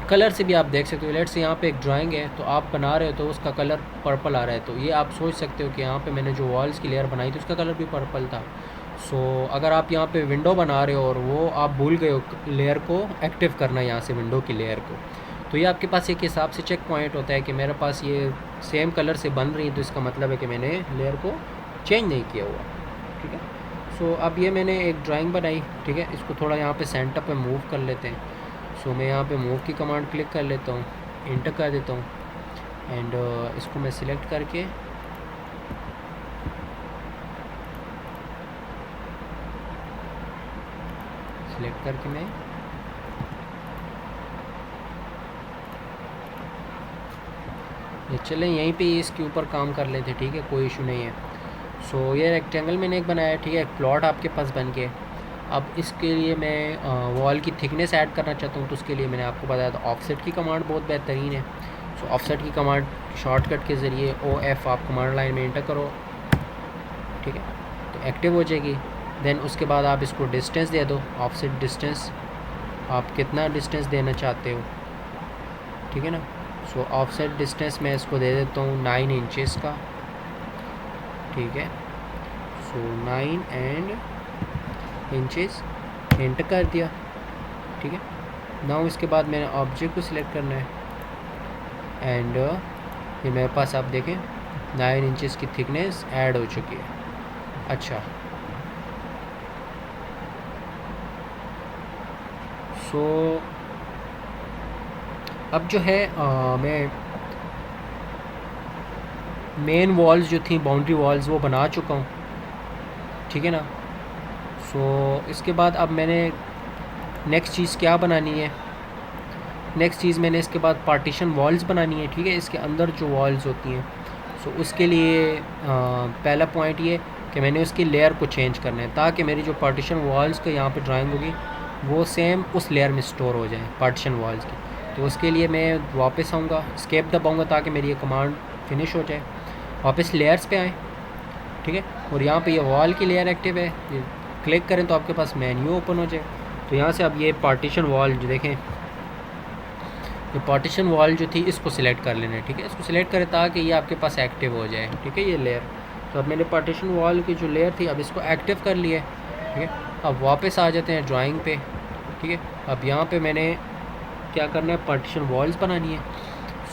कलर से भी आप देख सकते हो। लेट्स से यहाँ पे एक ड्राइंग है तो आप बना रहे हो तो उसका कलर पर्पल आ रहा है, तो ये आप सोच सकते हो कि यहाँ पे मैंने जो वॉल्स की लेयर बनाई थी उसका कलर भी पर्पल था। सो अगर आप यहाँ पे विंडो बना रहे हो और वो आप भूल गए हो लेयर को एक्टिव करना यहाँ से विंडो की लेयर को, तो ये आपके पास एक हिसाब से चेक पॉइंट होता है कि मेरे पास ये सेम कलर से बन रही है, तो इसका मतलब है कि मैंने लेयर को चेंज नहीं किया हुआ, ठीक है। सो अब ये मैंने एक ड्राइंग बनाई, ठीक है, इसको थोड़ा यहाँ पे सेंटर पे मूव कर लेते हैं। सो मैं यहाँ पे मूव की कमांड क्लिक कर लेता हूँ, इंटर कर देता हूँ, एंड इसको मैं सिलेक्ट करके मैं ये चलें यहीं पे इसके ऊपर काम कर लेते, ठीक है, कोई इशू नहीं है। सो ये रेक्टेंगल मैंने एक बनाया, ठीक है, एक प्लॉट आपके पास बन के। अब इसके लिए मैं वॉल की थिकनेस ऐड करना चाहता हूँ, तो उसके लिए मैंने आपको बताया था ऑफसेट की कमांड बहुत बेहतरीन है। सो ऑफसेट की कमांड शॉर्टकट के ज़रिए OF आप कमांड लाइन में इंटर करो, ठीक है, तो एक्टिव हो जाएगी। देन उसके बाद आप इसको डिस्टेंस दे दो, ऑफसेट डिस्टेंस आप कितना डिस्टेंस देना चाहते हो, ठीक है ना। सो ऑफसेट डिस्टेंस मैं इसको दे देता हूँ 9 इंचेस का, ठीक है। सो 9 इंचेस एंटर कर दिया, ठीक है। नाउ इसके बाद मैंने ऑब्जेक्ट को सिलेक्ट करना है, एंड ये मेरे पास आप देखें 9 इंचेस की थिकनेस ऐड हो चुकी है। अच्छा, सो अब जो है मैं मेन वॉल्स जो थी बाउंड्री वॉल्स वो बना चुका हूँ, ठीक है ना। सो इसके बाद अब मैंने नेक्स्ट चीज़ क्या बनानी है, नेक्स्ट चीज़ मैंने इसके बाद पार्टीशन वॉल्स बनानी है, ठीक है, इसके अंदर जो वॉल्स होती हैं। सो उसके लिए पहला पॉइंट ये कि मैंने उसकी लेयर को चेंज करना है ताकि मेरी जो पार्टीशन वॉल्स का यहाँ पे ड्राइंग होगी वो सेम उस लेयर में स्टोर हो जाए पार्टीशन वॉल्स की। तो उसके लिए मैं वापस आऊँगा, एस्केप दबाऊँगा ताकि मेरी ये कमांड फिनिश हो जाए। वापस लेयर्स पे आएँ, ठीक है, और यहाँ पे ये वॉल की लेयर एक्टिव है, ये क्लिक करें तो आपके पास मेन्यू ओपन हो जाए। तो यहाँ से अब ये पार्टीशन वॉल जो देखें, ये पार्टीशन वॉल जो थी इसको सिलेक्ट कर लेना है, ठीक है, इसको सिलेक्ट करें ताकि ये आपके पास एक्टिव हो जाए, ठीक है, ये लेयर। तो अब मैंने पार्टीशन वॉल की जो लेयर थी अब इसको एक्टिव कर लिया है, ठीक है। अब वापस आ जाते हैं ड्राइंग पे, ठीक है। अब यहाँ पे मैंने क्या करना है, पार्टीशन वॉल्स बनानी है।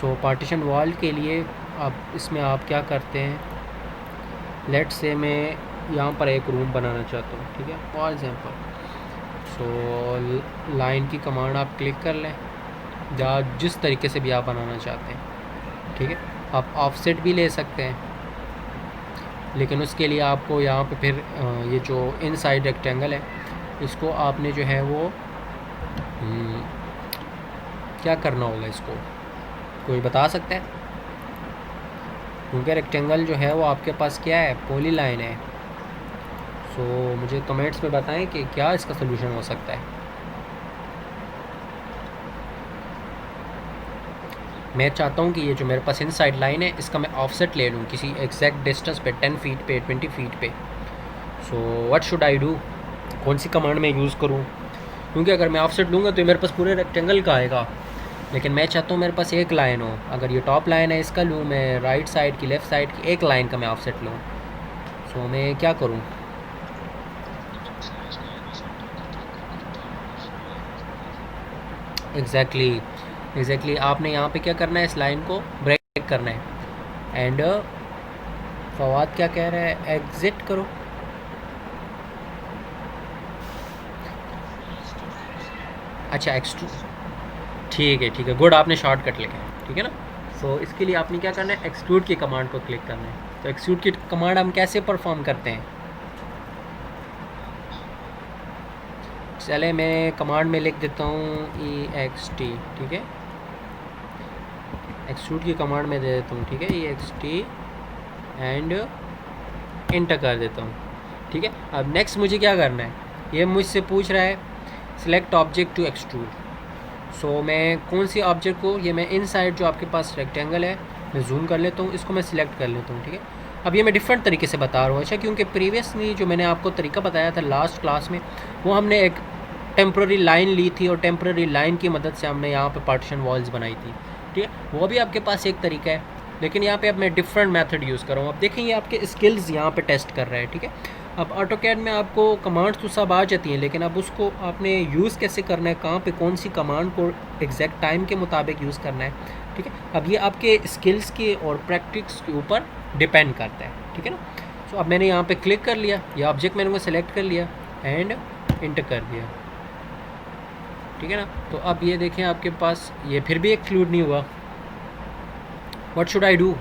सो पार्टीशन वॉल के लिए अब इसमें आप क्या करते हैं, लेट्स से मैं यहाँ पर एक रूम बनाना चाहता हूँ, ठीक है, फॉर एग्जांपल। सो लाइन की कमांड आप क्लिक कर लें या जिस तरीके से भी आप बनाना चाहते हैं, ठीक है। आप ऑफसेट भी ले सकते हैं, लेकिन उसके लिए आपको यहाँ पे फिर ये जो इनसाइड रेक्टेंगल है इसको आपने जो है वो क्या करना होगा, इसको कोई बता सकता है? क्योंकि रेक्टेंगल जो है वो आपके पास क्या है, पॉली लाइन है। सो मुझे कमेंट्स में बताएं कि क्या इसका सलूशन हो सकता है। मैं चाहता हूँ कि ये जो मेरे पास इनसाइड लाइन है इसका मैं ऑफसेट ले लूँ किसी एग्जैक्ट डिस्टेंस पे, 10 फीट पे, 20 फीट पे। So what should I do, कौन सी कमांड मैं यूज़ करूँ? क्योंकि अगर मैं ऑफसेट लूँगा तो मेरे पास पूरे रेक्टेंगल का आएगा, लेकिन मैं चाहता हूँ मेरे पास एक लाइन हो। अगर ये टॉप लाइन है इसका लूँ मैं, राइट साइड की, लेफ़्ट साइड की, एक लाइन का मैं ऑफसेट लूँ। सो मैं क्या करूँ? एग्जैक्टली आपने यहाँ पे क्या करना है, इस लाइन को ब्रेक करना है। एंड फवाद क्या कह रहा है, एग्जिट करो। अच्छा ठीक है, गुड, आपने शॉर्टकट लिखा है, ठीक है ना। सो इसके लिए आपने क्या करना है, एक्सट्रूड की कमांड को क्लिक करना है। तो एक्सट्रूड की कमांड हम कैसे परफॉर्म करते हैं, चले मैं कमांड में लिख देता हूँ EXT, ठीक है, एक्सट्रूड की कमांड में दे देता हूँ, ठीक है, EXT एंड इंटर कर देता हूँ, ठीक है। अब नेक्स्ट मुझे क्या करना है, ये मुझसे पूछ रहा है सिलेक्ट ऑब्जेक्ट टू एक्सट्रूड। सो मैं कौन सी ऑब्जेक्ट को, ये मैं इनसाइड जो आपके पास रेक्टेंगल है मैं जूम कर लेता हूँ, इसको मैं सिलेक्ट कर लेता हूँ, ठीक है। अब ये मैं डिफरेंट तरीके से बता रहा हूँ, अच्छा, क्योंकि प्रीवियसली जो मैंने आपको तरीका बताया था लास्ट क्लास में, वो हमने एक टेम्प्रेरी लाइन ली थी और टेम्प्रेरी लाइन की मदद से हमने यहाँ पे पार्टीशन वॉल्स बनाई थी, ठीक है। वो भी आपके पास एक तरीका है, लेकिन यहाँ पे अब मैं डिफरेंट मेथड यूज़ कर रहा हूँ। अब देखें ये आपके स्किल्स यहाँ पे टेस्ट कर रहा है, ठीक है। अब ऑटोकैड में आपको कमांड्स तो सब आ जाती हैं, लेकिन अब उसको आपने यूज़ कैसे करना है, कहाँ पे कौन सी कमांड को एग्जैक्ट टाइम के मुताबिक यूज़ करना है, ठीक है। अब ये आपके स्किल्स के और प्रैक्टिस के ऊपर डिपेंड करता है, ठीक है ना। सो अब मैंने यहाँ पे क्लिक कर लिया, ये ऑब्जेक्ट मैंने वो सेलेक्ट कर लिया एंड इंटर कर दिया, ठीक है ना। तो अब ये देखें आपके पास ये फिर भी एक्सक्लूड नहीं हुआ। व्हाट शुड आई डू,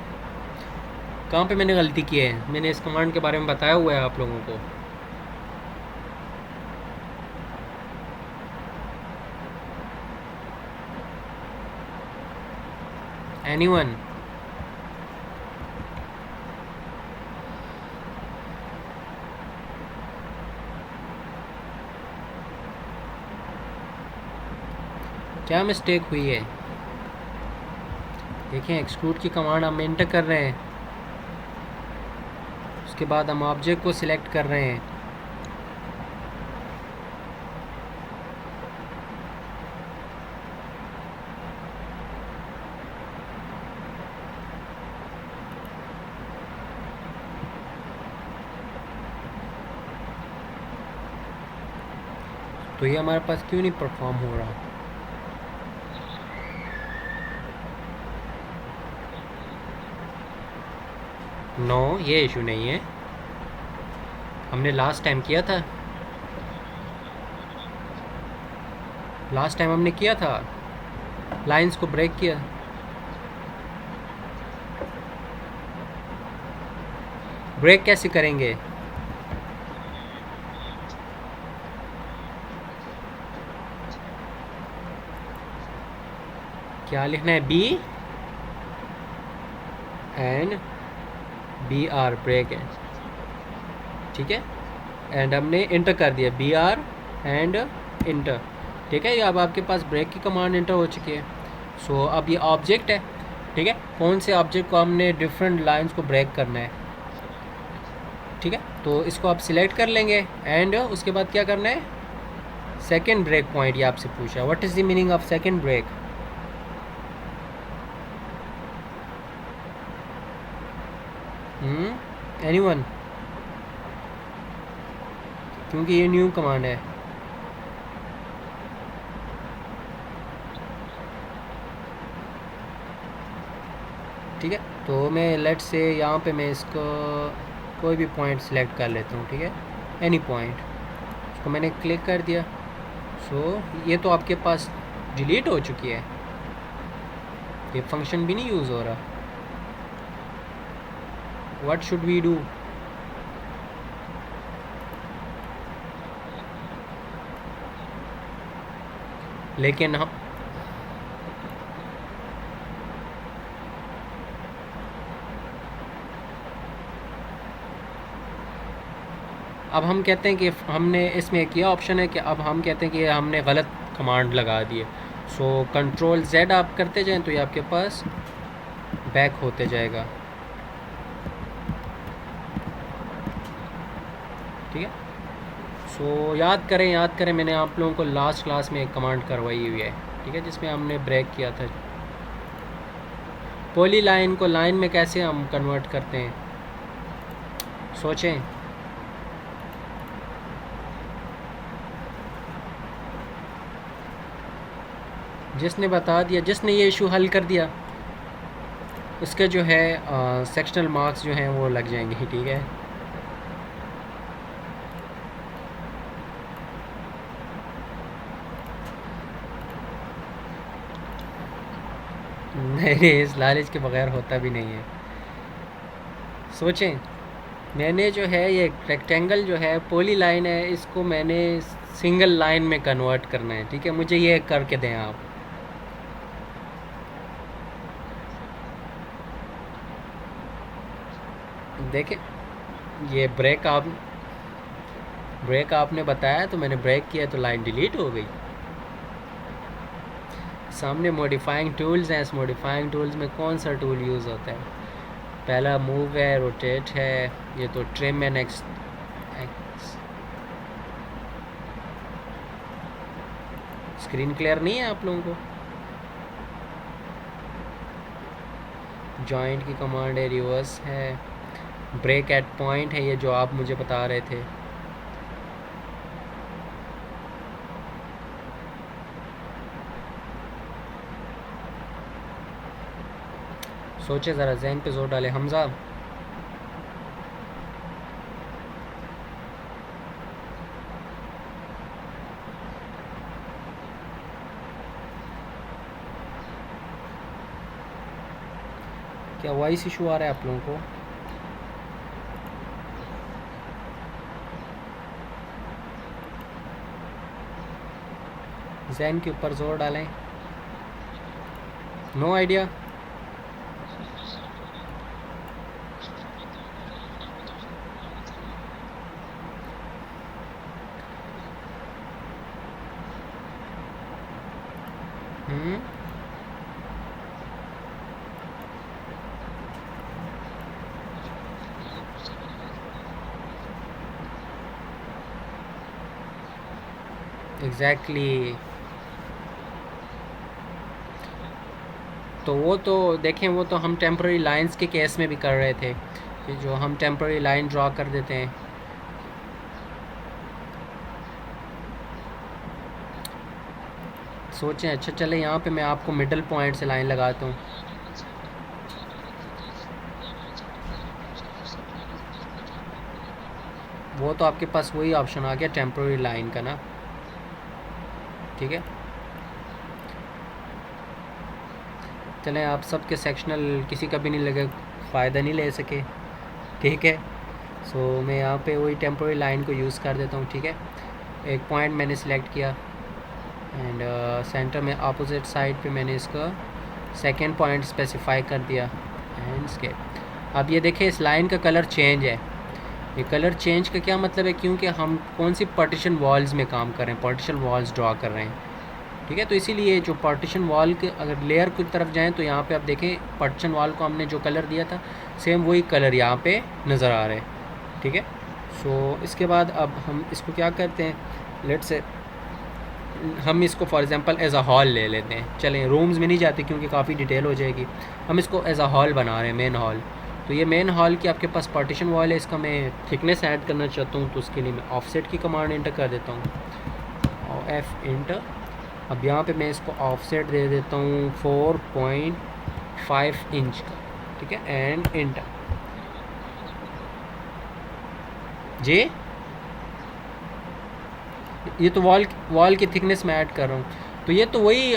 कहाँ पे मैंने गलती की है? मैंने इस कमांड के बारे में बताया हुआ है आप लोगों को। एनीवन? क्या मिस्टेक हुई है? देखें एक्सट्रूड की कमांड हम एंटर कर रहे हैं, उसके बाद हम ऑब्जेक्ट को सिलेक्ट कर रहे हैं, तो ये हमारे पास क्यों नहीं परफॉर्म हो रहा? नो, ये इशू नहीं है, हमने लास्ट टाइम किया था, लास्ट टाइम हमने किया था, लाइंस को ब्रेक किया। ब्रेक कैसे करेंगे? क्या लिखना है, B and B are break है, ठीक है। एंड हमने इंटर कर दिया बी आर एंड इंटर, ठीक है। ये अब आपके पास ब्रेक की कमांड इंटर हो चुकी है। सो अब ये ऑब्जेक्ट है, ठीक है। कौन से ऑब्जेक्ट को हमने डिफरेंट लाइंस को ब्रेक करना है, ठीक है। तो इसको आप सिलेक्ट कर लेंगे एंड उसके बाद क्या करना है, सेकेंड ब्रेक पॉइंट ये आपसे पूछा, what is the meaning of second break. Anyone, क्योंकि ये न्यू कमांड है। ठीक है, तो मैं लेट से यहाँ पे मैं इसको कोई भी पॉइंट सेलेक्ट कर लेता हूँ, ठीक है, एनी पॉइंट। इसको मैंने क्लिक कर दिया। सो ये तो आपके पास डिलीट हो चुकी है, ये फंक्शन भी नहीं यूज़ हो रहा। व्हाट शुड वी डू, लेकिन हम अब हम कहते हैं कि हमने इसमें एक ये ऑप्शन है कि अब हम कहते हैं कि हमने गलत कमांड लगा दी है। सो कंट्रोल जेड आप करते जाएं तो ये आपके पास बैक होते जाएगा, ठीक है। सो याद करें मैंने आप लोगों को लास्ट क्लास में एक कमांड करवाई हुई है, ठीक है, जिसमें हमने ब्रेक किया था। पॉली लाइन को लाइन में कैसे हम कन्वर्ट करते हैं, सोचें। जिसने बता दिया, जिसने ये इशू हल कर दिया, उसके जो है सेक्शनल मार्क्स जो हैं वो लग जाएंगे, ठीक है। नहीं, इस लालच के बगैर होता भी नहीं है। सोचें, मैंने जो है ये रेक्टेंगल जो है पॉली लाइन है, इसको मैंने सिंगल लाइन में कन्वर्ट करना है, ठीक है। मुझे ये करके दें आप। देखें, ये ब्रेक आपने बताया तो मैंने ब्रेक किया तो लाइन डिलीट हो गई। सामने मॉडिफाइंग टूल्स हैं, इस मॉडिफाइंग टूल्स में कौन सा टूल यूज़ होता है, पहला मूव है, रोटेट है, ये तो ट्रिम एंड स्क्रीन क्लियर नहीं है आप लोगों को। जॉइंट की कमांड है, रिवर्स है, ब्रेक एट पॉइंट है, ये जो आप मुझे बता रहे थे। सोचे ज़रा, जहन पे जोर डाले हमज़ा। क्या वॉइस इशू आ रहा है आप लोगों को? जहन के ऊपर जोर डालें। No idea. एग्जैक्टली। तो वो तो देखें, वो तो हम टेम्पररी लाइंस के केस में भी कर रहे थे कि जो हम टेम्पररी लाइन ड्रॉ कर देते हैं। सोचें, अच्छा चले यहाँ पे मैं आपको मिडल पॉइंट से लाइन लगाता हूँ। वो तो आपके पास वही ऑप्शन आ गया टेम्पररी लाइन का ना, ठीक है। चलें, आप सबके सेक्शनल किसी का भी नहीं लगे, फ़ायदा नहीं ले सके, ठीक है। सो मैं यहाँ पे वही टेम्पररी लाइन को यूज़ कर देता हूँ, ठीक है। एक पॉइंट मैंने सिलेक्ट किया एंड सेंटर में अपोजिट साइड पे मैंने इसका सेकेंड पॉइंट स्पेसिफाई कर दिया एंड स्केप। अब ये देखें इस लाइन का कलर चेंज है। ये कलर चेंज का क्या मतलब है, क्योंकि हम कौन सी पार्टीशन वॉल्स में काम कर रहे हैं, पार्टीशन वॉल्स ड्रॉ कर रहे हैं, ठीक है। तो इसीलिए जो पार्टीशन वॉल के अगर लेयर की तरफ जाएं तो यहाँ पे आप देखें पार्टीशन वॉल को हमने जो कलर दिया था सेम वही कलर यहाँ पे नज़र आ रहे हैं, ठीक है। सो इसके बाद अब हम इसको क्या करते हैं, लेट से हम इसको for example as a hall ले लेते हैं। चलें रूम्स में नहीं जाते क्योंकि काफ़ी डिटेल हो जाएगी, हम इसको एज अ हॉल बना रहे हैं, मेन हॉल। तो ये मेन हॉल की आपके पास पार्टीशन वॉल है, इसका मैं थिकनेस ऐड करना चाहता हूँ, तो उसके लिए मैं ऑफसेट की कमांड इंटर कर देता हूँ, और एफ इंटर। अब यहाँ पे मैं इसको ऑफसेट दे देता हूँ 4.5 इंच का, ठीक है, एंड इंटर। जी ये तो वॉल की थिकनेस में ऐड कर रहा हूँ, तो ये तो वही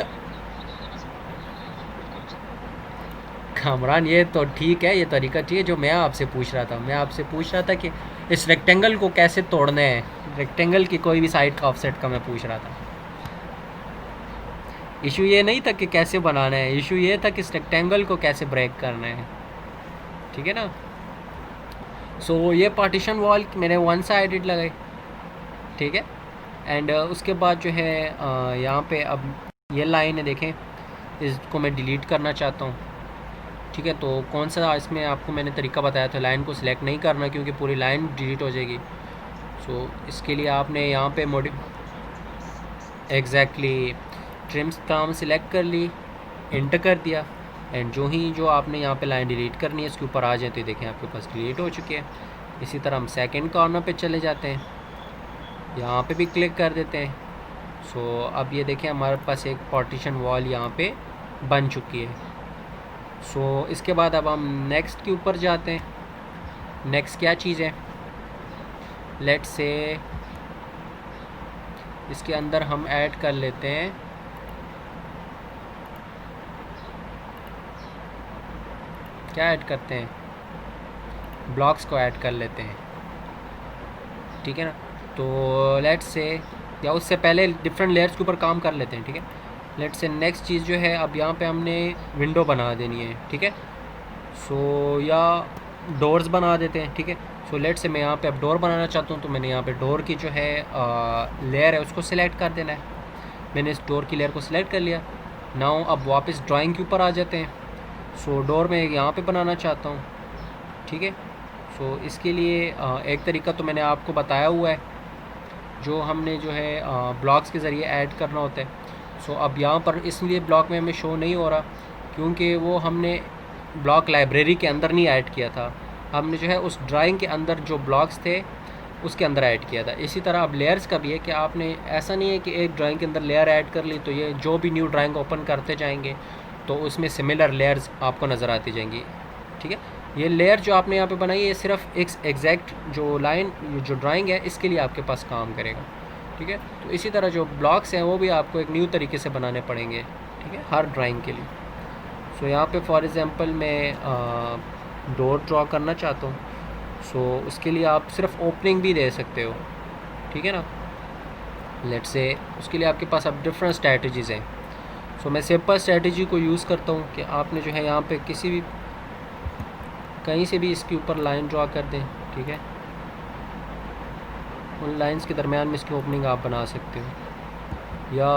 कामरान, ये तो ठीक है, ये तरीका ठीक है जो मैं आपसे पूछ रहा था। मैं आपसे पूछ रहा था कि इस रेक्टेंगल को कैसे तोड़ना है, रेक्टेंगल की कोई भी साइड का ऑफसेट का मैं पूछ रहा था। इशू ये नहीं था कि कैसे बनाना है, इशू ये था कि इस रेक्टेंगल को कैसे ब्रेक करना है, ठीक है ना। सो ये पार्टीशन वॉल मैंने वन साइडेड लगाई, ठीक है। एंड उसके बाद जो है यहाँ पे अब ये लाइन है, देखें इसको मैं डिलीट करना चाहता हूँ, ठीक है। तो कौन सा इसमें आपको मैंने तरीका बताया था, लाइन को सिलेक्ट नहीं करना क्योंकि पूरी लाइन डिलीट हो जाएगी। सो इसके लिए आपने यहाँ पे एग्जैक्टली ट्रिम्स काम सिलेक्ट कर ली, इंटर कर दिया, एंड जो ही जो आपने यहाँ पे लाइन डिलीट करनी है इसके ऊपर आ जाए तो देखें आपके पास डिलीट हो चुकी है। इसी तरह हम सेकंड कॉर्नर पे चले जाते हैं, यहाँ पे भी क्लिक कर देते हैं। सो अब ये देखें हमारे पास एक पार्टीशन वॉल यहाँ पे बन चुकी है। सो इसके बाद अब हम नेक्स्ट के ऊपर जाते हैं। नेक्स्ट क्या चीज़ है, लेट्स से इसके अंदर हम ऐड कर लेते हैं क्या ऐड करते हैं, ब्लॉक्स को ऐड कर लेते हैं, ठीक है ना। तो लेट्स से या उससे पहले डिफरेंट लेयर्स के ऊपर काम कर लेते हैं, ठीक है। लेट्स से नेक्स्ट चीज़ जो है अब यहाँ पे हमने विंडो बना देनी है, ठीक है। सो या डोर्स बना देते हैं, ठीक है। सो लेट्स से मैं यहाँ पे अब डोर बनाना चाहता हूँ, तो मैंने यहाँ पे डोर की जो है लेयर है उसको सिलेक्ट कर देना है। मैंने इस डोर की लेयर को सिलेक्ट कर लिया। नाउ अब वापस ड्राइंग के ऊपर आ जाते हैं। सो डोर मैं यहाँ पे बनाना चाहता हूँ, ठीक है। सो इसके लिए एक तरीका तो मैंने आपको बताया हुआ है, जो हमने जो है ब्लॉक्स के ज़रिए ऐड करना होता है। सो अब यहाँ पर इसलिए ब्लॉक में हमें शो नहीं हो रहा क्योंकि वो हमने ब्लॉक लाइब्रेरी के अंदर नहीं ऐड किया था, हमने जो है उस ड्राइंग के अंदर जो ब्लॉक्स थे उसके अंदर ऐड किया था। इसी तरह अब लेयर्स का भी है कि आपने ऐसा नहीं है कि एक ड्राइंग के अंदर लेयर ऐड कर ली तो ये जो भी न्यू ड्राइंग ओपन करते जाएंगे तो उसमें सिमिलर लेयर्स आपको नज़र आती जाएंगी, ठीक है। ये लेयर जो आपने यहाँ पे बनाई है सिर्फ एक एग्जैक्ट जो लाइन जो ड्राइंग है इसके लिए आपके पास काम करेगा, ठीक है। तो इसी तरह जो ब्लॉक्स हैं वो भी आपको एक न्यू तरीके से बनाने पड़ेंगे, ठीक है, हर ड्राइंग के लिए। सो यहाँ पे फॉर एग्ज़ाम्पल मैं डोर ड्रॉ करना चाहता हूँ, सो उसके लिए आप सिर्फ ओपनिंग भी दे सकते हो, ठीक है ना। लेट्स से उसके लिए आपके पास अब डिफरेंट स्ट्रैटेजीज़ हैं। सो मैं सिंपल स्ट्रैटेजी को यूज़ करता हूँ कि आपने जो है यहाँ पे किसी भी कहीं से भी इसके ऊपर लाइन ड्रॉ कर दें, ठीक है। उन लाइंस के दरमियान में इसकी ओपनिंग आप बना सकते हो, या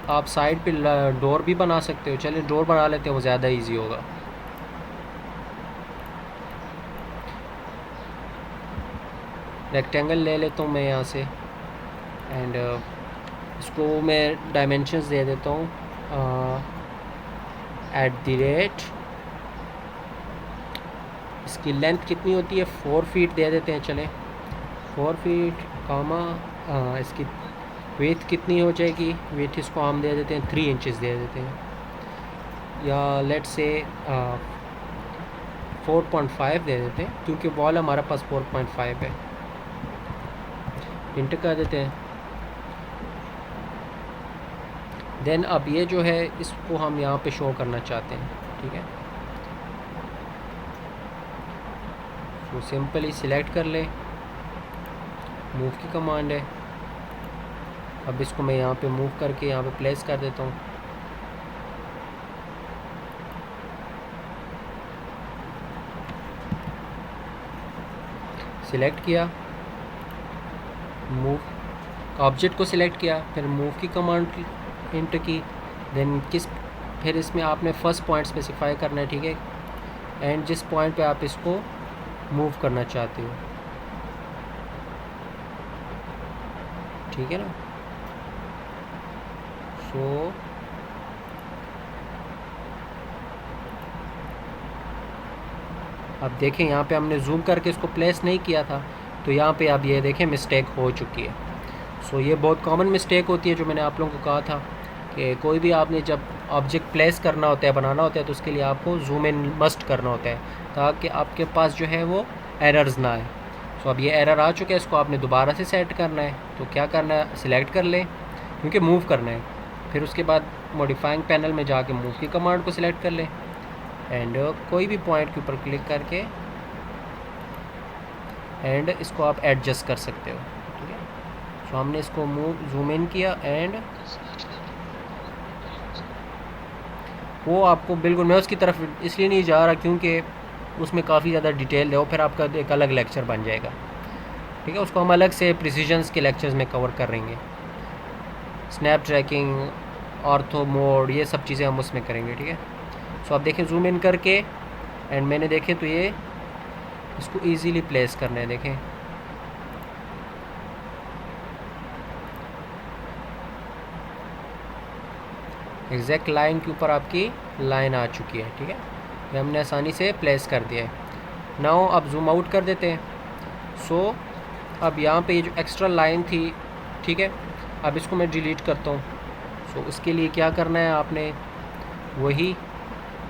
आप साइड पे डोर भी बना सकते हो। चलिए डोर बना लेते हैं, वो ज़्यादा इजी होगा। रेक्टेंगल ले लेता हूँ मैं यहाँ से, एंड इसको मैं डायमेंशंस दे देता हूँ @ इसकी लेंथ कितनी होती है 4 फीट दे देते हैं, चलें 4 फीट कामा इसकी विड्थ कितनी हो जाएगी, विड्थ इसको हम दे देते हैं 3 इंचेस दे देते हैं, या लेट्स से 4.5 दे देते हैं क्योंकि वॉल हमारे पास 4.5 है। इंटर कर देते हैं। देन अब ये जो है इसको हम यहाँ पे शो करना चाहते हैं, ठीक है। तो सिंपली सिलेक्ट कर ले, मूव की कमांड है। अब इसको मैं यहाँ पे मूव करके यहाँ पे प्लेस कर देता हूँ। सिलेक्ट किया, मूव ऑब्जेक्ट को सिलेक्ट किया, फिर मूव की कमांड इंटर की, देन फिर इसमें आपने फर्स्ट पॉइंट स्पेसिफाई करना है, ठीक है, एंड जिस पॉइंट पे आप इसको मूव करना चाहते हो, ठीक है ना। सो अब देखें यहाँ पे हमने जूम करके इसको प्लेस नहीं किया था, तो यहाँ पे अब ये देखें मिस्टेक हो चुकी है। सो ये बहुत कॉमन मिस्टेक होती है, जो मैंने आप लोगों को कहा था कि कोई भी आपने जब ऑब्जेक्ट प्लेस करना होता है, बनाना होता है, तो उसके लिए आपको जूम इन मस्ट करना होता है, ताकि आपके पास जो है वो एरर्स ना आए। सो अब ये एरर आ चुका है, इसको आपने दोबारा से सेट करना है। तो क्या करना है, सिलेक्ट कर लें, क्योंकि मूव करना है, फिर उसके बाद मॉडिफाइंग पैनल में जाके मूव की कमांड को सिलेक्ट कर लें, एंड कोई भी पॉइंट के ऊपर क्लिक करके एंड इसको आप एडजस्ट कर सकते हो, ठीक है। सो हमने इसको जूम इन किया, एंड वो आपको बिल्कुल, मैं उसकी तरफ इसलिए नहीं जा रहा क्योंकि उसमें काफ़ी ज़्यादा डिटेल है, वो फिर आपका एक अलग लेक्चर बन जाएगा, ठीक है। उसको हम अलग से प्रिसीजन्स के लेक्चर्स में कवर कर लेंगे, स्नैप ट्रैकिंग, ऑर्थो मोड, ये सब चीज़ें हम उसमें करेंगे, ठीक है। सो आप देखें जूम इन करके, एंड मैंने देखें तो ये इसको इजीली प्लेस करना है, देखें एग्जैक्ट लाइन के ऊपर आपकी लाइन आ चुकी है, ठीक है। ये हमने आसानी से प्लेस कर दिया है। नाउ अब जूम आउट कर देते हैं। सो अब यहाँ पे ये जो एक्स्ट्रा लाइन थी, ठीक है, अब इसको मैं डिलीट करता हूँ। सो उसके लिए क्या करना है, आपने वही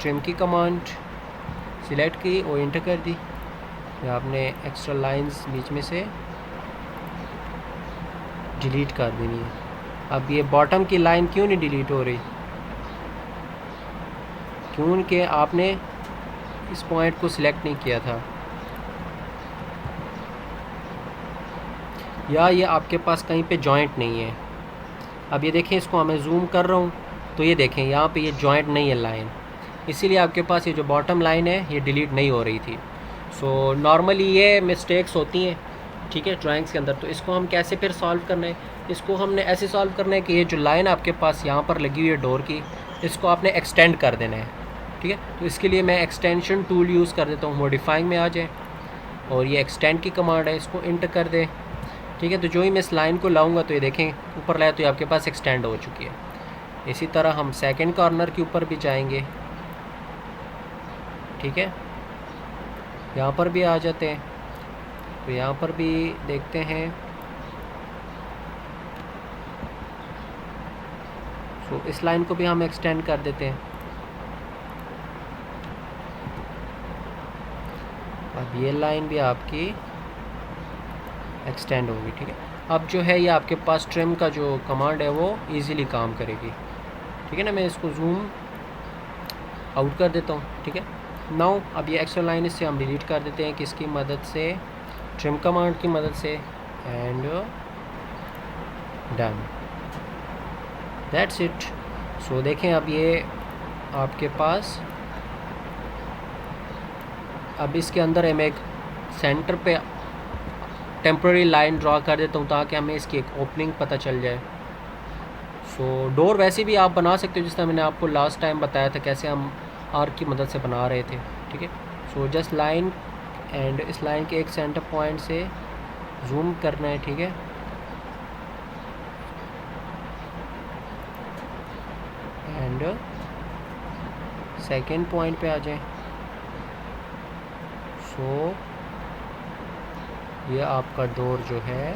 ट्रिम की कमांड सिलेक्ट की और इंटर कर दी, या आपने एक्स्ट्रा लाइंस बीच में से डिलीट कर देनी है। अब ये बॉटम की लाइन क्यों नहीं डिलीट हो रही, क्योंकि आपने इस पॉइंट को सिलेक्ट नहीं किया था, या ये आपके पास कहीं पे जॉइंट नहीं है। अब ये देखें, इसको मैं जूम कर रहा हूँ तो ये देखें यहाँ पे ये जॉइंट नहीं है लाइन, इसीलिए आपके पास ये जो बॉटम लाइन है ये डिलीट नहीं हो रही थी। सो नॉर्मली ये मिस्टेक्स होती हैं, ठीक है, ड्राइंग्स के अंदर। तो इसको हम कैसे फिर सॉल्व करना है, इसको हमने ऐसे सॉल्व करना है कि ये जो लाइन आपके पास यहाँ पर लगी हुई है डोर की, इसको आपने एक्सटेंड कर देना है, ठीक है। तो इसके लिए मैं एक्सटेंशन टूल यूज़ कर देता हूँ, मॉडिफाइंग में आ जाए और ये एक्सटेंड की कमांड है, इसको इंटर कर दें, ठीक है। तो जो ही मैं इस लाइन को लाऊंगा तो ये देखें ऊपर लाए तो ये आपके पास एक्सटेंड हो चुकी है। इसी तरह हम सेकंड कॉर्नर के ऊपर भी जाएंगे, ठीक है, यहाँ पर भी आ जाते हैं, तो यहाँ पर भी देखते हैं। तो इस लाइन को भी हम एक्सटेंड कर देते हैं। अब ये लाइन भी आपकी एक्सटेंड होगी, ठीक है। अब जो है ये आपके पास ट्रिम का जो कमांड है वो इजीली काम करेगी, ठीक है ना। मैं इसको जूम आउट कर देता हूँ, ठीक है। नाउ अब ये एक्स्ट्रा लाइन इससे हम डिलीट कर देते हैं, किसकी मदद से, ट्रिम कमांड की मदद से, एंड डन, दैट्स इट। सो देखें अब ये आपके पास, अब इसके अंदर मैं एक सेंटर पे टेम्प्रेरी लाइन ड्रा कर देता हूँ ताकि हमें इसकी एक ओपनिंग पता चल जाए। सो डोर वैसे भी आप बना सकते हो, जिस तरह मैंने आपको लास्ट टाइम बताया था कैसे हम आर्क की मदद से बना रहे थे, ठीक है। सो जस्ट लाइन, एंड इस लाइन के एक सेंटर पॉइंट से जूम करना है, ठीक है, एंड सेकेंड पॉइंट पे आ जाए। सो ये आपका डोर जो है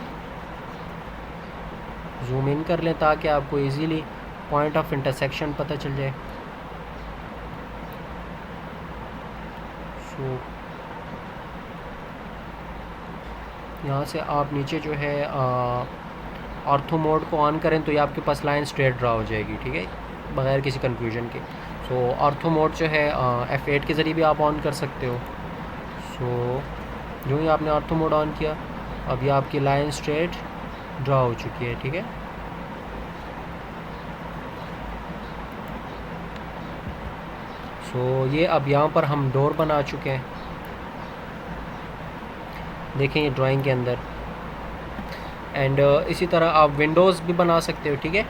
जूम इन कर लें ताकि आपको इजीली पॉइंट ऑफ इंटरसेक्शन पता चल जाए। सो यहाँ से आप नीचे जो है ऑर्थो मोड को ऑन करें तो ये आपके पास लाइन स्ट्रेट ड्रा हो जाएगी, ठीक है, बगैर किसी कंफ्यूजन के। सो ऑर्थो मोड जो है F8 के ज़रिए भी आप ऑन कर सकते हो। सो जो ही आपने ऑर्थो मोड ऑन किया, अब ये आपकी लाइन स्ट्रेट ड्रा हो चुकी है, ठीक है। सो ये अब यहाँ पर हम डोर बना चुके हैं। देखें ये ड्राइंग के अंदर। एंड इसी तरह आप विंडोज़ भी बना सकते हो, ठीक है।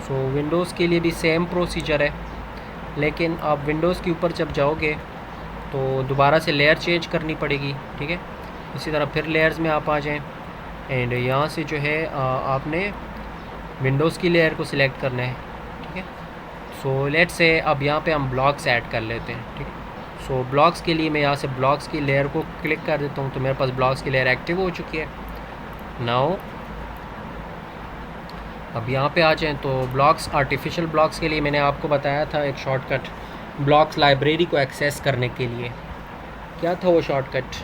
सो विंडोज़ के लिए भी सेम प्रोसीजर है, लेकिन आप विंडोज़ के ऊपर जब जाओगे तो दोबारा से लेयर चेंज करनी पड़ेगी, ठीक है। इसी तरह फिर लेयर्स में आप आ जाएं एंड यहाँ से जो है आपने विंडोज़ की लेयर को सिलेक्ट करना है, ठीक है। सो लेट्स से अब यहाँ पे हम ब्लॉक्स ऐड कर लेते हैं, ठीक है। सो ब्लॉक्स के लिए मैं यहाँ से ब्लॉक्स की लेयर को क्लिक कर देता हूँ, तो मेरे पास ब्लॉक्स की लेयर एक्टिव हो चुकी है। नाउ अब यहाँ पे आ जाएँ तो ब्लॉक्स, आर्टिफिशियल ब्लॉक्स के लिए मैंने आपको बताया था एक शॉर्टकट ब्लॉक्स लाइब्रेरी को एक्सेस करने के लिए। क्या था वो शॉर्टकट?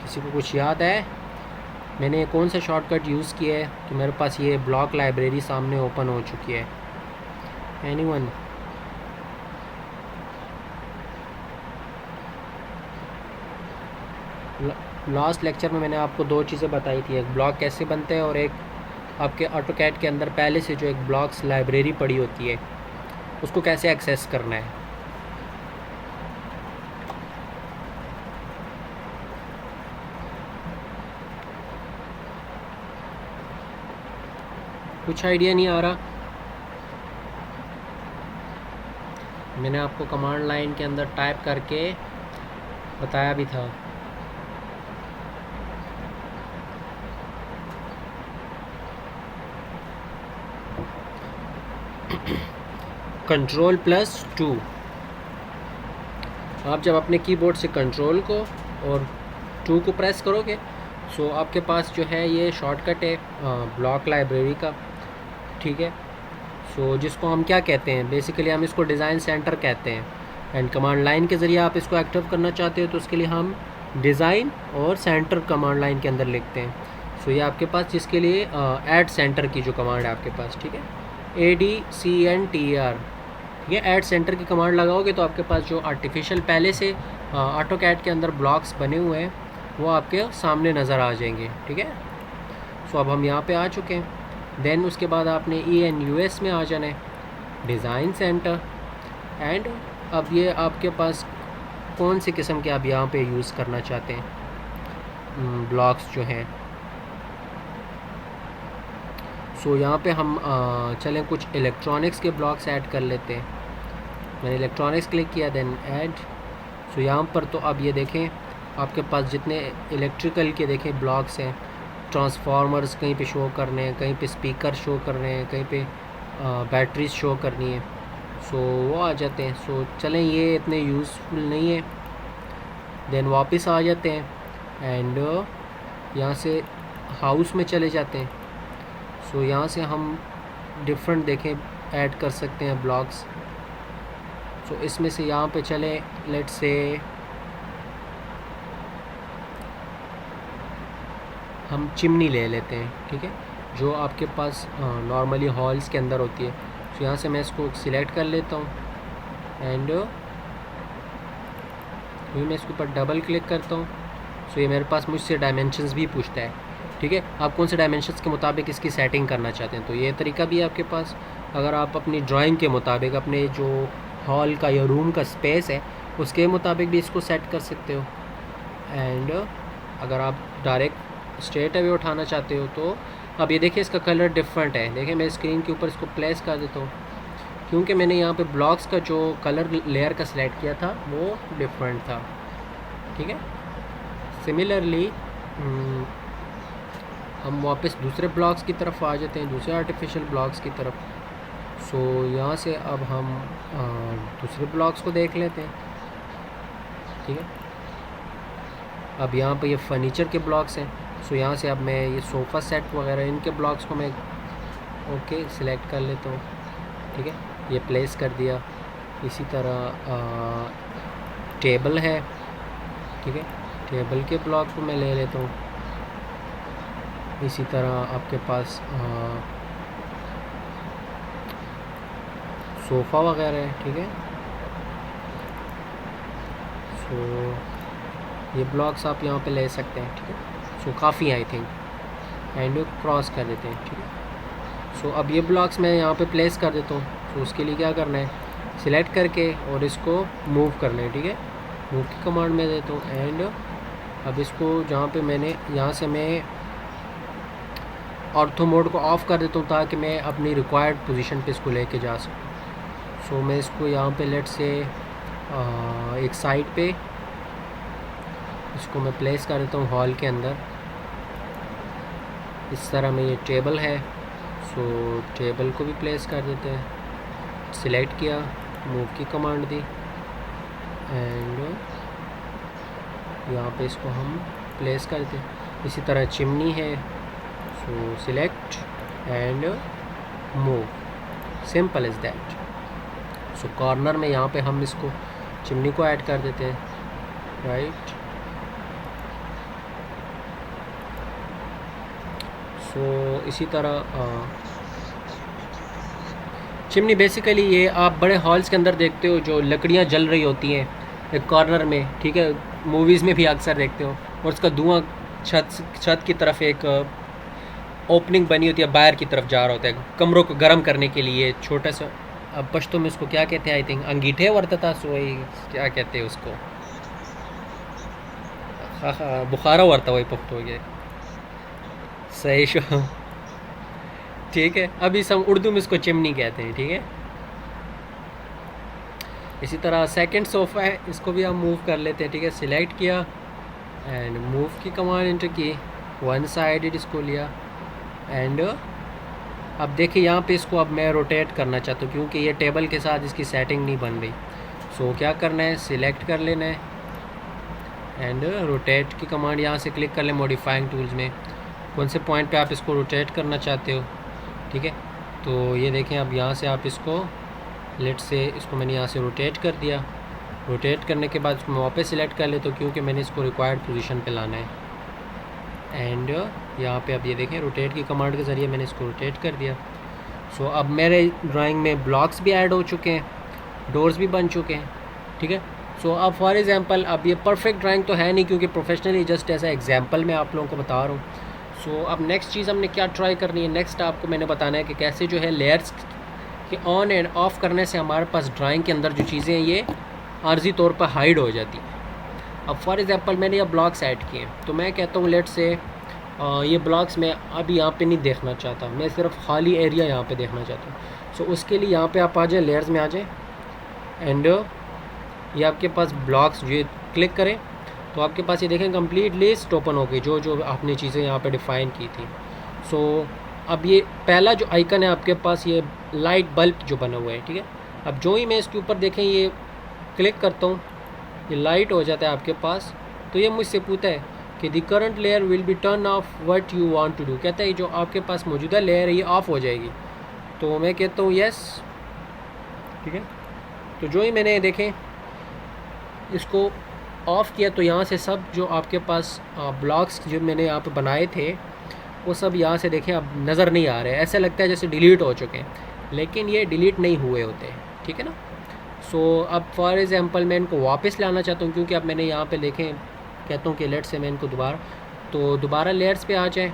किसी को कुछ याद है मैंने कौन सा शॉर्टकट यूज़ किया है? तो मेरे पास ये ब्लॉक लाइब्रेरी सामने ओपन हो चुकी है। एनीवन? लास्ट लेक्चर में मैंने आपको दो चीज़ें बताई थी, एक ब्लॉक कैसे बनते हैं और एक आपके ऑटोकैड के अंदर पहले से जो एक ब्लॉक्स लाइब्रेरी पड़ी होती है उसको कैसे एक्सेस करना है। कुछ आइडिया नहीं आ रहा? मैंने आपको कमांड लाइन के अंदर टाइप करके बताया भी था। Ctrl+2। आप जब अपने कीबोर्ड से कंट्रोल को और 2 को प्रेस करोगे सो आपके पास जो है ये शॉर्टकट है ब्लॉक लाइब्रेरी का, ठीक है। सो जिसको हम क्या कहते हैं, बेसिकली हम इसको डिज़ाइन सेंटर कहते हैं। एंड कमांड लाइन के ज़रिए आप इसको एक्टिव करना चाहते हो तो उसके लिए हम डिज़ाइन और सेंटर कमांड लाइन के अंदर लिखते हैं। सो ये आपके पास जिसके लिए ऐड सेंटर की जो कमांड है आपके पास, ठीक है, ADCNTR, ठीक है। ऐड सेंटर की कमांड लगाओगे तो आपके पास जो आर्टिफिशियल पहले से ऑटोकैड के अंदर ब्लॉक्स बने हुए हैं वो आपके सामने नज़र आ जाएंगे, ठीक है। सो अब हम यहाँ पे आ चुके हैं। देन उसके बाद आपने ENUS में आ जाना है, डिज़ाइन सेंटर। एंड अब ये आपके पास कौन सी किस्म के आप यहाँ पे यूज़ करना चाहते हैं ब्लॉक्स जो हैं। सो यहाँ पे हम चलें कुछ इलेक्ट्रॉनिक्स के ब्लॉक्स ऐड कर लेते हैं। मैंने इलेक्ट्रॉनिक्स क्लिक किया, देन ऐड। सो यहाँ पर तो अब ये देखें आपके पास जितने इलेक्ट्रिकल के देखें ब्लॉक्स हैं, ट्रांसफार्मर्स कहीं पे शो करने हैं, कहीं पे स्पीकर शो कर रहे हैं, कहीं पे बैटरीज शो करनी है, सो वो आ जाते हैं। सो चलें ये इतने यूज़फुल नहीं है। देन वापस आ जाते हैं एंड यहाँ से हाउस में चले जाते हैं। सो यहाँ से हम डिफरेंट देखें ऐड कर सकते हैं ब्लॉक्स। सो इसमें से यहाँ पे चले, लेट्स से हम चिमनी ले लेते हैं, ठीक है, जो आपके पास नॉर्मली हॉल्स के अंदर होती है। सो यहाँ से मैं इसको सिलेक्ट कर लेता हूँ एंड मैं इसके ऊपर डबल क्लिक करता हूँ। सो ये मेरे पास मुझसे डायमेंशंस भी पूछता है, ठीक है। आप कौन से डायमेंशंस के मुताबिक इसकी सेटिंग करना चाहते हैं तो ये तरीका भी है आपके पास। अगर आप अपनी ड्राइंग के मुताबिक अपने जो हॉल का या रूम का स्पेस है उसके मुताबिक भी इसको सेट कर सकते हो। एंड अगर आप डायरेक्ट स्ट्रेट अवे उठाना चाहते हो तो अब ये देखिए इसका कलर डिफरेंट है। देखिए मैं स्क्रीन के ऊपर इसको प्लेस कर देता हूँ क्योंकि मैंने यहाँ पे ब्लॉक्स का जो कलर लेयर का सिलेक्ट किया था वो डिफरेंट था, ठीक है। सिमिलरली हम वापस दूसरे ब्लॉक्स की तरफ आ जाते हैं, दूसरे आर्टिफिशियल ब्लॉक्स की तरफ। सो यहाँ से अब हम दूसरे ब्लॉक्स को देख लेते हैं, ठीक है। अब यहाँ पे ये फर्नीचर के ब्लॉक्स हैं। सो यहाँ से अब मैं ये सोफ़ा सेट वगैरह इनके ब्लॉक्स को मैं ओके सिलेक्ट कर लेता हूँ, ठीक है, ये प्लेस कर दिया। इसी तरह टेबल है, ठीक है, टेबल के ब्लॉक को मैं ले लेता हूँ। इसी तरह आपके पास सोफ़ा वगैरह है, ठीक है। सो ये ब्लॉक्स आप यहाँ पे ले सकते हैं, ठीक है। सो काफ़ी आई थिंक एंड क्रॉस कर देते हैं, ठीक है। सो अब ये ब्लॉक्स मैं यहाँ पे प्लेस कर देता हूँ। तो उसके लिए क्या करना है, सिलेक्ट करके और इसको मूव करना है, ठीक है। मूव की कमांड में देता हूँ एंड अब इसको जहाँ पे मैंने यहाँ से मैं ऑर्थो मोड को ऑफ़ कर देता हूँ ताकि मैं अपनी रिक्वायर्ड पोजीशन पे इसको लेके जा सकूँ। सो मैं इसको यहाँ पे लेट से एक साइड पे इसको मैं प्लेस कर देता हूँ हॉल के अंदर। इस तरह में ये टेबल है, सो टेबल को भी प्लेस कर देते हैं। सिलेक्ट किया, मूव की कमांड दी एंड यहाँ पे इसको हम प्लेस कर देते हैं। इसी तरह चिमनी है, सो select and move, simple is that. So corner में यहाँ पे हम इसको चिमनी को ऐड कर देते हैं, राइट। सो इसी तरह चिमनी बेसिकली ये आप बड़े हॉल्स के अंदर देखते हो जो लकड़ियाँ जल रही होती हैं एक कॉर्नर में, ठीक है। मूवीज़ में भी अक्सर देखते हो और उसका धुआं छत की तरफ एक ओपनिंग बनी होती है, बाहर की तरफ जा रहा होता है कमरों को गर्म करने के लिए। छोटा सा, अब पश्तो में उसको क्या कहते हैं, आई थिंक अंगीठे वर्तता, सो वही क्या कहते हैं उसको, हाँ हाँ बुखारा वर्ता वही पख्तो हो गया, सही शो, ठीक है। अभी हम उर्दू में इसको चिमनी कहते हैं, ठीक है। इसी तरह सेकंड सोफ़ा है, इसको भी हम मूव कर लेते हैं, ठीक है। सिलेक्ट किया एंड मूव की कमांड एंटर की, वन साइडेड इसको लिया एंड अब देखिए यहाँ पे इसको अब मैं रोटेट करना चाहता हूँ क्योंकि ये टेबल के साथ इसकी सेटिंग नहीं बन रही। सो क्या करना है, सिलेक्ट कर लेना है एंड रोटेट की कमांड यहाँ से क्लिक कर लें मॉडिफाइंग टूल्स में, कौन से पॉइंट पे आप इसको रोटेट करना चाहते हो, ठीक है। तो ये देखें अब यहाँ से आप इसको लेट से इसको मैंने यहाँ से रोटेट कर दिया। रोटेट करने के बाद इसको मैं वापस सिलेक्ट कर लेता हूँ क्योंकि मैंने इसको रिक्वायर्ड पोजीशन पे लाना है। एंड यहाँ पे अब ये देखें रोटेट की कमांड के ज़रिए मैंने इसको रोटेट कर दिया। सो अब मेरे ड्राइंग में ब्लॉक्स भी ऐड हो चुके हैं, डोर्स भी बन चुके हैं, ठीक है। सो अब फॉर एग्ज़ाम्पल अब ये परफेक्ट ड्राइंग तो है नहीं क्योंकि प्रोफेशनली जस्ट ऐसा एग्जाम्पल मैं आप लोगों को बता रहा हूँ। सो अब नेक्स्ट चीज़ हमने क्या ट्राई करनी है, नेक्स्ट आपको मैंने बताना है कि कैसे जो है लेयर्स के ऑन एंड ऑफ़ करने से हमारे पास ड्राइंग के अंदर जो चीज़ें हैं ये आर्जी तौर पर हाइड हो जाती हैं। अब फॉर एग्ज़ाम्पल मैंने ये ब्लॉक्स ऐड किए हैं तो मैं कहता हूँ लेट से ये ब्लॉक्स मैं अभी यहाँ पे नहीं देखना चाहता, मैं सिर्फ खाली एरिया यहाँ पे देखना चाहता हूँ। सो उसके लिए यहाँ पे आप आ जाए, लेयर्स में आ जाए एंड ये आपके पास ब्लॉक्स ये क्लिक करें तो आपके पास ये देखें कंप्लीट लिस्ट ओपन हो गई जो जो आपने चीज़ें यहाँ पे डिफ़ाइन की थी। सो अब ये पहला जो आइकन है आपके पास ये लाइट बल्ब जो बना हुआ है, ठीक है। अब जो ही मैं इसके ऊपर देखें ये क्लिक करता हूँ ये लाइट हो जाता है आपके पास। तो ये मुझसे पूछता है कि the current layer will be turn off what you want to do, कहता है जो आपके पास मौजूदा लेयर है ये ऑफ़ हो जाएगी। तो मैं कहता हूँ यस, ठीक है। तो जो ही मैंने देखें इसको ऑफ़ किया तो यहाँ से सब जो आपके पास ब्लॉक्स जो मैंने यहाँ पे बनाए थे वो सब यहाँ से देखें अब नज़र नहीं आ रहे, ऐसा लगता है जैसे डिलीट हो चुके हैं, लेकिन ये डिलीट नहीं हुए होते, ठीक है ना। सो अब फॉर एग्ज़ाम्पल मैं इनको वापस लाना चाहता हूँ क्योंकि अब मैंने यहाँ पे देखें कहता हूँ कि लेट से मैं इनको दोबारा लेयर्स पे आ जाए,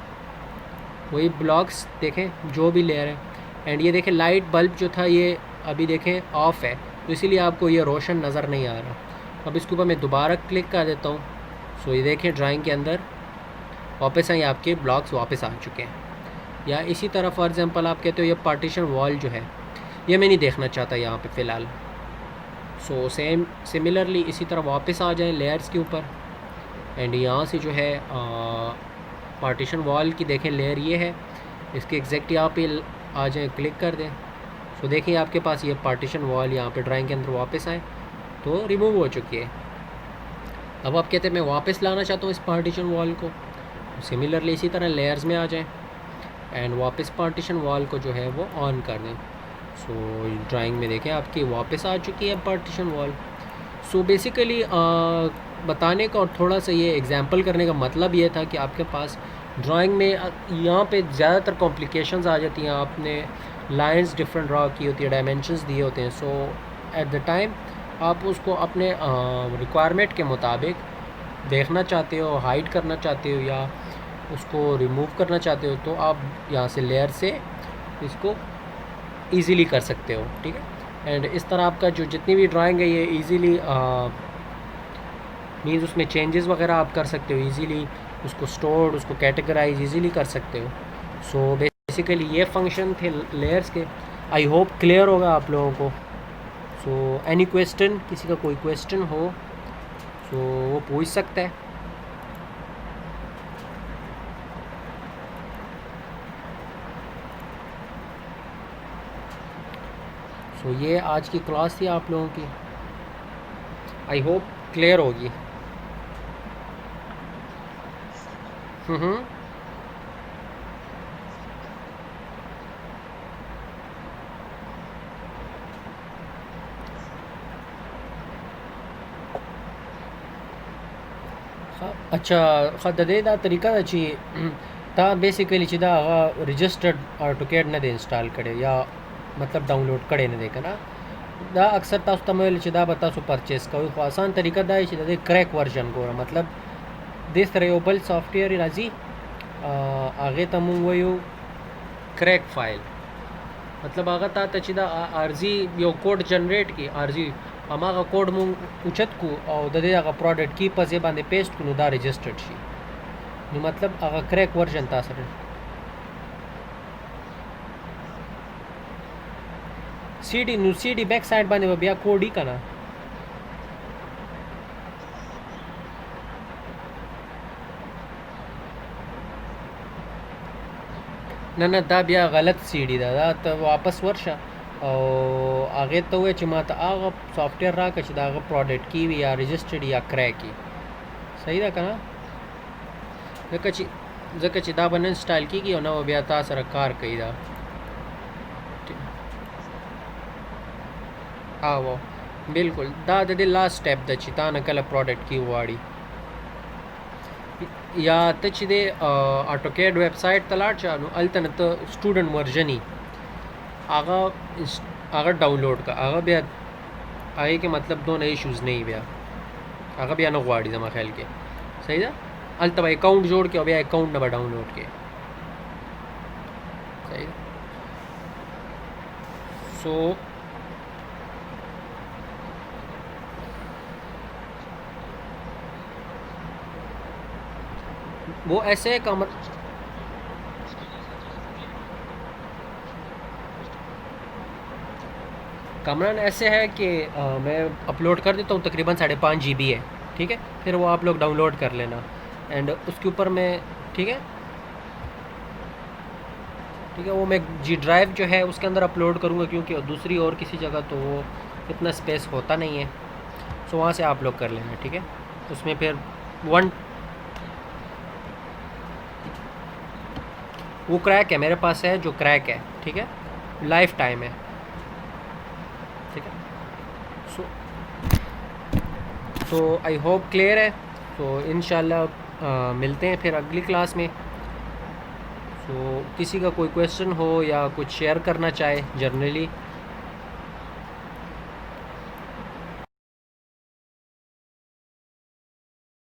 वही ब्लॉक्स देखें जो भी लेयर है एंड ये देखें लाइट बल्ब जो था ये अभी देखें ऑफ़ है तो इसीलिए आपको ये रोशन नज़र नहीं आ रहा। अब इसके ऊपर मैं दोबारा क्लिक कर देता हूँ। सो ये देखें ड्राइंग के अंदर वापस आए आपके ब्लॉक्स वापस आ चुके हैं। या इसी तरह फॉर एग्ज़ाम्पल आप कहते हो ये पार्टीशन वॉल जो है ये मैं नहीं देखना चाहता यहाँ पे फ़िलहाल। सो सेम सिमिलरली इसी तरह वापस आ जाएं लेयर्स के ऊपर एंड यहाँ से जो है पार्टीशन वॉल की देखें लेयर ये है, इसके एग्जैक्ट यहाँ पे आ जाएं, क्लिक कर दें। सो देखिए आपके पास ये पार्टीशन वॉल यहाँ पे ड्राइंग के अंदर वापस आए तो रिमूव हो चुकी है। अब आप कहते हैं मैं वापस लाना चाहता हूँ इस पार्टीशन वॉल को, सिमिलरली इसी तरह लेयर्स में आ जाएं एंड वापस पार्टीशन वॉल को जो है वो ऑन कर दें। सो ड्राइंग में देखें आपकी वापस आ चुकी है पार्टीशन वॉल। सो बेसिकली बताने का और थोड़ा सा ये एग्जांपल करने का मतलब ये था कि आपके पास ड्राइंग में यहाँ पे ज़्यादातर कॉम्प्लिकेशंस आ जाती हैं, आपने लाइंस डिफरेंट ड्रा की होती है, डायमेंशंस दिए होते हैं। सो एट द टाइम आप उसको अपने रिक्वायरमेंट के मुताबिक देखना चाहते हो, हाइड करना चाहते हो या उसको रिमूव करना चाहते हो तो आप यहाँ से लेयर से इसको ईज़िली कर सकते हो, ठीक है। एंड इस तरह आपका जो जितनी भी ड्राइंग है ये ईज़िली मीन्स उसमें चेंजेस वगैरह आप कर सकते हो ईज़िली, उसको स्टोर, उसको कैटेगराइज ईज़िली कर सकते हो। सो बेसिकली ये फंक्शन थे लेयर्स के। आई होप क्लियर होगा आप लोगों को। सो एनी क्वेश्चन, किसी का कोई क्वेश्चन हो सो वो पूछ सकता है। सो ये आज की क्लास थी आप लोगों की, आई होप क्लियर होगी। हम्म। अच्छा खददे दा तरीका दा ची ता बेसिकली ची दा रजिस्टर्ड ऑटोकेड न दे इंस्टॉल करे या मतलब डाउनलोड करे न दे कना दा अक्सर तासु तमल ची दा बता सु परचेस करो। आसान तरीका दा ची दा क्रैक वर्जन को मतलब दिस रेबल सॉफ्टवेयर राजी आगे तमु वयो क्रैक फाइल मतलब आगा ता तची दा आरजी यो कोड जनरेट की आरजी हमारा कोड मुंग उचत को और ददे आगा प्रोडक्ट की पजे बांधे पेस्ट को दा रजिस्टर्ड शी नु मतलब आगा क्रैक वर्जन ता सर सीडी बैक साइड बांधे बिया कोड ही कना ना दा बिया गलत सीडी दा तो वापस वर्षा और आगे तो हुए चिमात आगा सॉफ्टवेयर रा कच दा प्रोडक्ट की भी या रजिस्टर्ड या क्रैक की सही दा कना जकची दा बन इंस्टॉल की ना वो बिया ता सर कार कई दा हाँ वो बिल्कुल दा दे लास्ट स्टेप दची ता न कल प्रोडक्ट की वाड़ी या तची दे ऑटोकेड वेबसाइट तलाट चालू अल्तन तो स्टूडेंट वर्जन ही आगा डाउनलोड का आगा बिया आगे के मतलब दो नए इशूज़ नहीं बिया आगा बिया न वाड़ी जमा ख्याल के सही था अल तब अकाउंट जोड़ के अभी अकाउंट नंबर डाउनलोड के सही सो वो ऐसे कमरान ऐसे है कि मैं अपलोड कर देता हूँ, तकरीबन 5.5 GB है, ठीक है। फिर वो आप लोग डाउनलोड कर लेना एंड उसके ऊपर मैं ठीक है वो मैं जी ड्राइव जो है उसके अंदर अपलोड करूँगा क्योंकि दूसरी और किसी जगह तो वो इतना स्पेस होता नहीं है। सो वहाँ से आप लोग कर लेना, ठीक है। उसमें फिर वो क्रैक है मेरे पास है जो क्रैक है, ठीक है, लाइफ टाइम है, ठीक है। सो आई होप क्लियर है। तो इंशाल्लाह मिलते हैं फिर अगली क्लास में। सो किसी का कोई क्वेश्चन हो या कुछ शेयर करना चाहे जनरली